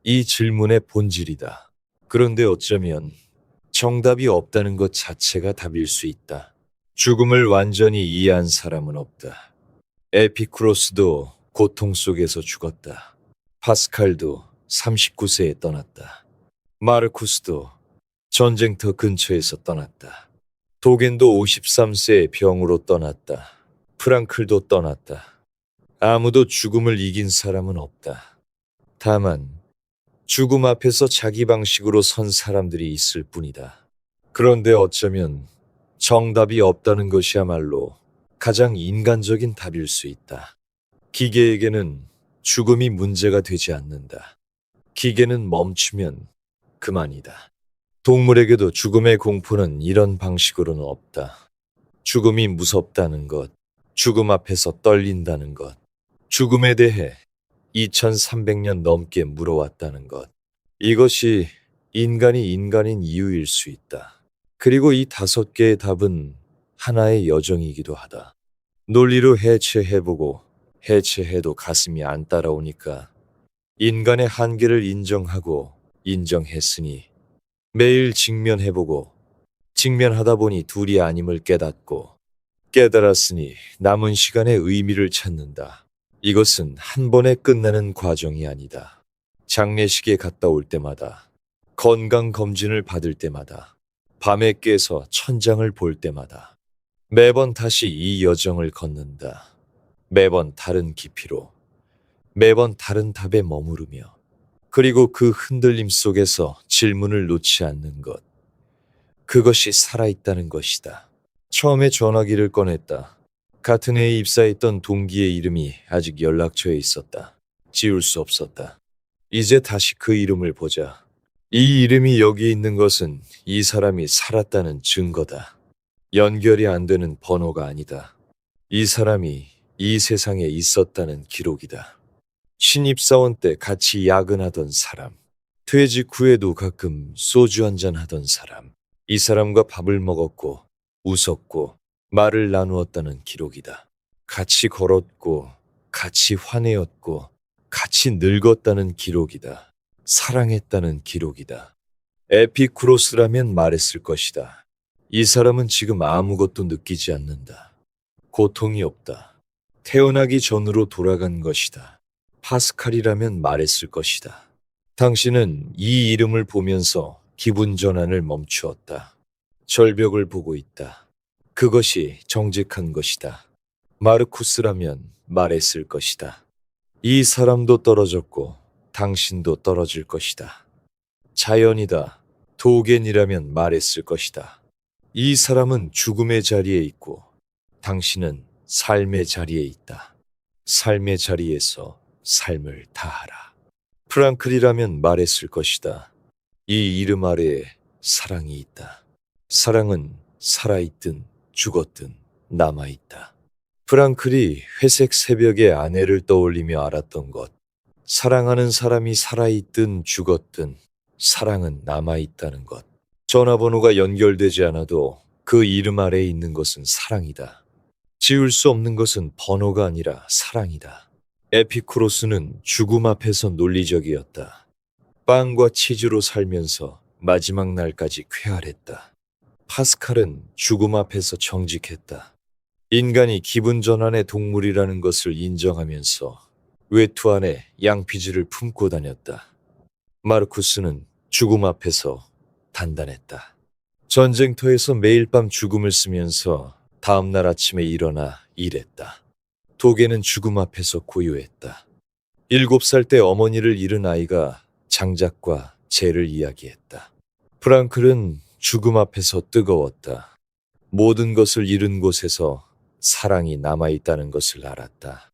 이 질문의 본질이다. 그런데 어쩌면 정답이 없다는 것 자체가 답일 수 있다. 죽음을 완전히 이해한 사람은 없다. 에피쿠로스도 고통 속에서 죽었다. 파스칼도 39세에 떠났다. 마르쿠스도 전쟁터 근처에서 떠났다. 도겐도 53세에 병으로 떠났다. 프랑클도 떠났다. 아무도 죽음을 이긴 사람은 없다. 다만 죽음 앞에서 자기 방식으로 선 사람들이 있을 뿐이다. 그런데 어쩌면 정답이 없다는 것이야말로 가장 인간적인 답일 수 있다. 기계에게는 죽음이 문제가 되지 않는다. 기계는 멈추면 그만이다. 동물에게도 죽음의 공포는 이런 방식으로는 없다. 죽음이 무섭다는 것, 죽음 앞에서 떨린다는 것, 죽음에 대해 2300년 넘게 물어왔다는 것. 이것이 인간이 인간인 이유일 수 있다. 그리고 이 5개의 답은 하나의 여정이기도 하다. 논리로 해체해보고 해체해도 가슴이 안 따라오니까 인간의 한계를 인정하고 인정했으니 매일 직면해보고 직면하다 보니 둘이 아님을 깨닫고 깨달았으니 남은 시간의 의미를 찾는다. 이것은 한 번에 끝나는 과정이 아니다. 장례식에 갔다 올 때마다, 건강검진을 받을 때마다, 밤에 깨서 천장을 볼 때마다 매번 다시 이 여정을 걷는다. 매번 다른 깊이로, 매번 다른 답에 머무르며 그리고 그 흔들림 속에서 질문을 놓지 않는 것. 그것이 살아있다는 것이다. 처음에 전화기를 꺼냈다. 같은 해에 입사했던 동기의 이름이 아직 연락처에 있었다. 지울 수 없었다. 이제 다시 그 이름을 보자. 이 이름이 여기 있는 것은 이 사람이 살았다는 증거다. 연결이 안 되는 번호가 아니다. 이 사람이 이 세상에 있었다는 기록이다. 신입사원 때 같이 야근하던 사람, 퇴직 후에도 가끔 소주 한잔 하던 사람, 이 사람과 밥을 먹었고 웃었고 말을 나누었다는 기록이다. 같이 걸었고 같이 화내었고 같이 늙었다는 기록이다. 사랑했다는 기록이다. 에피쿠로스라면 말했을 것이다. 이 사람은 지금 아무것도 느끼지 않는다. 고통이 없다. 태어나기 전으로 돌아간 것이다. 파스칼이라면 말했을 것이다. 당신은 이 이름을 보면서 기분 전환을 멈추었다. 절벽을 보고 있다. 그것이 정직한 것이다. 마르쿠스라면 말했을 것이다. 이 사람도 떨어졌고 당신도 떨어질 것이다. 자연이다. 도겐이라면 말했을 것이다. 이 사람은 죽음의 자리에 있고 당신은 삶의 자리에 있다. 삶의 자리에서 삶을 다하라. 프랑클이라면 말했을 것이다. 이 이름 아래에 사랑이 있다. 사랑은 살아있든 죽었든 남아있다. 프랑클이 회색 새벽의 아내를 떠올리며 알았던 것. 사랑하는 사람이 살아있든 죽었든 사랑은 남아있다는 것. 전화번호가 연결되지 않아도 그 이름 아래에 있는 것은 사랑이다. 지울 수 없는 것은 번호가 아니라 사랑이다. 에피쿠로스는 죽음 앞에서 논리적이었다. 빵과 치즈로 살면서 마지막 날까지 쾌활했다. 파스칼은 죽음 앞에서 정직했다. 인간이 기분 전환의 동물이라는 것을 인정하면서 외투 안에 양피지를 품고 다녔다. 마르쿠스는 죽음 앞에서 단단했다. 전쟁터에서 매일 밤 죽음을 쓰면서 다음날 아침에 일어나 일했다. 도게는 죽음 앞에서 고요했다. 7살 때 어머니를 잃은 아이가 장작과 재를 이야기했다. 프랑클은 죽음 앞에서 뜨거웠다. 모든 것을 잃은 곳에서 사랑이 남아있다는 것을 알았다.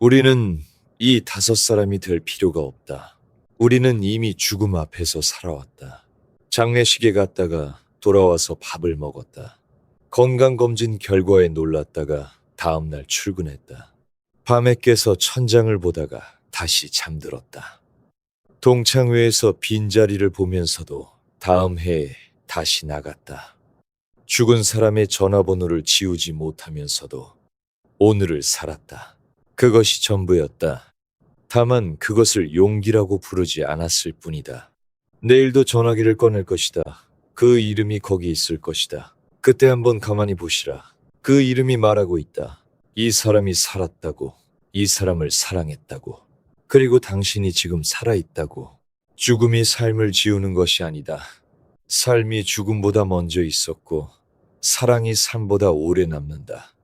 우리는 이 5사람이 될 필요가 없다. 우리는 이미 죽음 앞에서 살아왔다. 장례식에 갔다가 돌아와서 밥을 먹었다. 건강검진 결과에 놀랐다가 다음날 출근했다. 밤에 깨서 천장을 보다가 다시 잠들었다. 동창회에서 빈자리를 보면서도 다음 해에 다시 나갔다. 죽은 사람의 전화번호를 지우지 못하면서도 오늘을 살았다. 그것이 전부였다. 다만 그것을 용기라고 부르지 않았을 뿐이다. 내일도 전화기를 꺼낼 것이다. 그 이름이 거기 있을 것이다. 그때 한번 가만히 보시라. 그 이름이 말하고 있다. 이 사람이 살았다고. 이 사람을 사랑했다고. 그리고 당신이 지금 살아있다고. 죽음이 삶을 지우는 것이 아니다. 삶이 죽음보다 먼저 있었고 사랑이 삶보다 오래 남는다.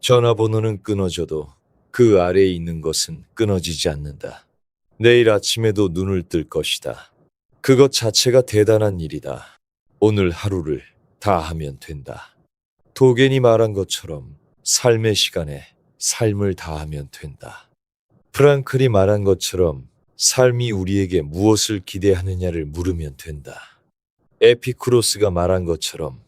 전화번호는 끊어져도 그 아래에 있는 것은 끊어지지 않는다. 내일 아침에도 눈을 뜰 것이다. 그것 자체가 대단한 일이다. 오늘 하루를 다 하면 된다. 도겐이 말한 것처럼 삶의 시간에 삶을 다하면 된다. 프랑클이 말한 것처럼 삶이 우리에게 무엇을 기대하느냐를 물으면 된다. 에피쿠로스가 말한 것처럼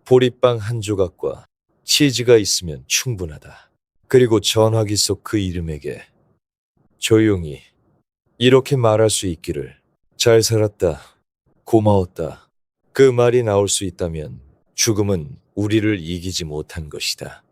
보리빵 한 조각과 치즈가 있으면 충분하다. 그리고 전화기 속 그 이름에게 조용히 이렇게 말할 수 있기를. 잘 살았다. 고마웠다. 그 말이 나올 수 있다면 죽음은 우리를 이기지 못한 것이다.